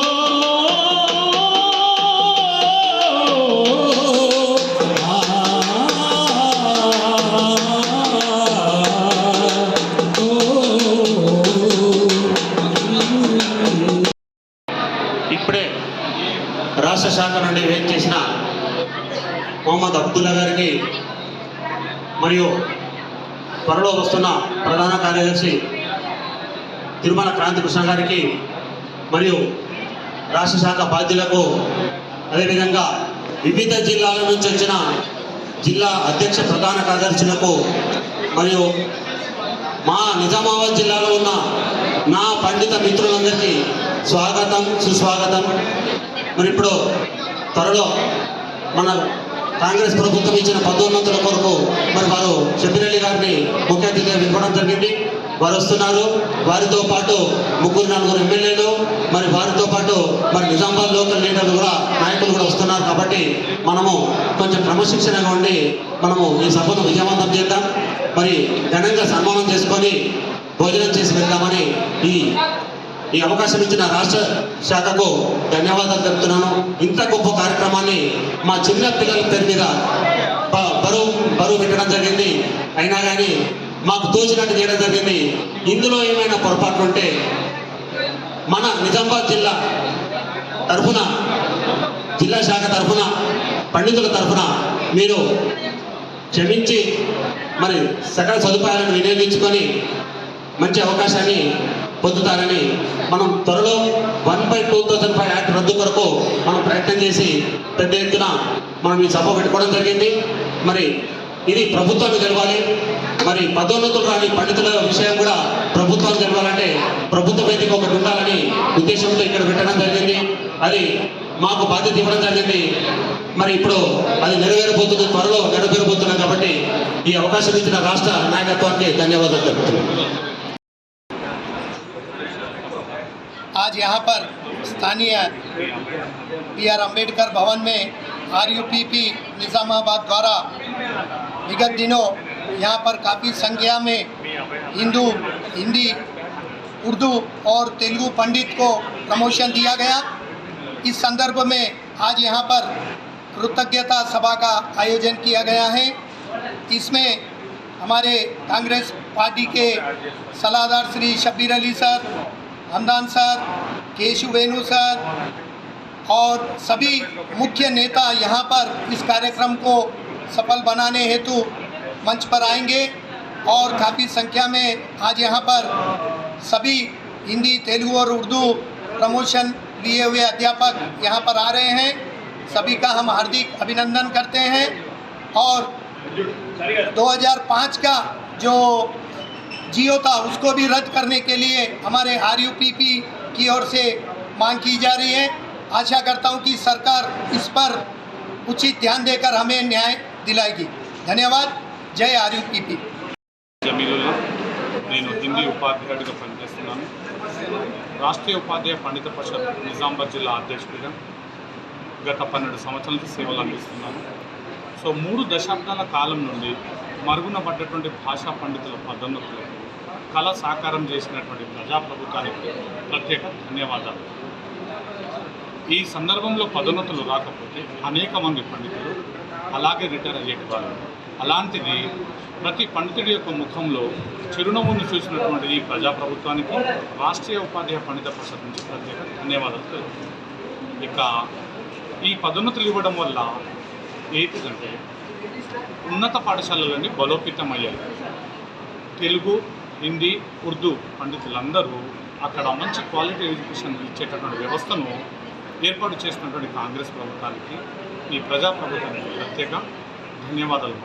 ఇప్పుడే రాష్ట్ర శాఖ నుండి వేట్ చేసిన మొహమ్మద్ అబ్దుల్లా గారికి మరియు త్వరలో వస్తున్న ప్రధాన కార్యదర్శి తిరుమల క్రాంతి కృష్ణ గారికి మరియు రాష్ట్ర శాఖ బాధ్యులకు అదేవిధంగా వివిధ జిల్లాల నుంచి వచ్చిన జిల్లా అధ్యక్ష ప్రధాన కార్యదర్శులకు మరియు మా నిజామాబాద్ జిల్లాలో ఉన్న నా పండిత మిత్రులందరికీ స్వాగతం సుస్వాగతం. మరి ఇప్పుడు త్వరలో మన కాంగ్రెస్ ప్రభుత్వం ఇచ్చిన పదోన్నతుల కొరకు మరి వారు షబ్బీర్ అలీ గారిని ముఖ్య అతిథిగా పిలవడం జరిగింది. వారు వస్తున్నారు. వారితో పాటు 3-4 ఎమ్మెల్యేలు మరి వారితో పాటు మరి నిజామాబాద్ లోకల్ లీడర్లు కూడా నాయకులు కూడా వస్తున్నారు. కాబట్టి మనము కొంచెం క్రమశిక్షణగా ఉండి మనము ఈ సభను విజయవంతం చేద్దాం. మరి ఘనంగా సన్మానం చేసుకొని భోజనం చేసి వెళ్దామని ఈ అవకాశం ఇచ్చిన రాష్ట్ర శాఖకు ధన్యవాదాలు తెలుపుతున్నాను. ఇంత గొప్ప కార్యక్రమాన్ని మా చిన్న పిల్లల పేరు మీద బరువు పెట్టడం జరిగింది. అయినా కానీ మాకు తోచినట్టు చేయడం జరిగింది. ఇందులో ఏమైనా పొరపాట్లు ఉంటే మన నిజామాబాద్ జిల్లా తరఫున జిల్లా శాఖ తరఫున పండితుల తరఫున మీరు క్షమించి మరి సకల సదుపాయాలను వినియోగించుకొని మంచి అవకాశాన్ని పొందుతారని మనం త్వరలో 1/2005 యాక్ట్ రద్దు కొరకు మనం ప్రయత్నం చేసి పెద్ద ఎత్తున మనం ఈ సభ పెట్టుకోవడం జరిగింది. మరి ఇది ప్రభుత్వాన్ని తెలవాలి. మరి పదోన్నతులు రాని పండితుల విషయం కూడా ప్రభుత్వాన్ని తెలవాలంటే ప్రభుత్వ వేదిక ఒకటి ఉండాలని ఉద్దేశంతో ఇక్కడ పెట్టడం జరిగింది. అది మాకు బాధ్యత ఇవ్వడం జరిగింది. మరి ఇప్పుడు అది నెరవేరబోతుంది, త్వరలో నెరవేరబోతున్నాం. కాబట్టి ఈ అవకాశం ఇచ్చిన రాష్ట్ర నాయకత్వానికి ధన్యవాదాలు తెలుపుతున్నాను. आज यहाँ पर स्थानीय BR अम्बेडकर भवन में RUPP निज़ामाबाद द्वारा विगत दिनों यहाँ पर काफ़ी संख्या में हिंदी, उर्दू और तेलुगु पंडित को प्रमोशन दिया गया। इस संदर्भ में आज यहाँ पर कृतज्ञता सभा का आयोजन किया गया है। इसमें हमारे कांग्रेस पार्टी के सलाहदार Shri Shabbir Ali sir, Hamdan sir, Keshu Venu sir और सभी मुख्य नेता यहाँ पर इस कार्यक्रम को सफल बनाने हेतु मंच पर आएंगे और काफ़ी संख्या में आज यहाँ पर सभी हिंदी, तेलुगु और उर्दू प्रमोशन लिए हुए अध्यापक यहाँ पर आ रहे हैं। सभी का हम हार्दिक अभिनंदन करते हैं। और 2005 का जो जियो था उसको भी रद्द करने के लिए हमारे RUPP की ओर से मांग की जा रही है। आशा करता हूं कि सरकार इस पर उचित ध्यान देकर हमें न्याय दिलाएगी। धन्यवाद। जय RUPP। జమీలుల్లా, నేను హిందీ ఉపాధ్యాయుడిగా పనిచేస్తున్నాను. రాష్ట్రీయ ఉపాధ్యాయ పండిత పరిషత్ నిజామాబాద్ జిల్లా అధ్యక్షుడిగా గత 12 సంవత్సరాల నుంచి సేవలు అందిస్తున్నాను. సో 3 దశాబ్దాల కాలం నుండి మరుగున పడ్డటువంటి భాషా పండితుల పదోన్నతులకు కళ సాకారం చేసినటువంటి ప్రజాప్రభుత్వానికి ప్రత్యేక ధన్యవాదాలు. ఈ సందర్భంలో పదోన్నతులు రాకపోతే అనేక మంది పండితులు అలాగే రిటైర్ అయ్యేవాళ్ళు. అలాంటిది ప్రతి పండితుడి యొక్క ముఖంలో చిరునవ్వును చూసినటువంటి ఈ ప్రజాప్రభుత్వానికి రాష్ట్రీయ ఉపాధ్యాయ పండిత పరిషత్ నుంచి ప్రత్యేక ధన్యవాదాలు తెలుపుతున్నాను. ఇక ఈ పదోన్నతులు ఇవ్వడం వల్ల ఏంటిదంటే ఉన్నత పాఠశాలలన్నీ బలోపేతమయ్యాయి. తెలుగు, హిందీ, ఉర్దూ పండితులందరూ అక్కడ మంచి క్వాలిటీ ఎడ్యుకేషన్ ఇచ్చేటటువంటి వ్యవస్థను ఏర్పాటు చేసినటువంటి కాంగ్రెస్ ప్రభుత్వానికి, ఈ ప్రజాప్రభుత్వానికి ప్రత్యేక ధన్యవాదాలు.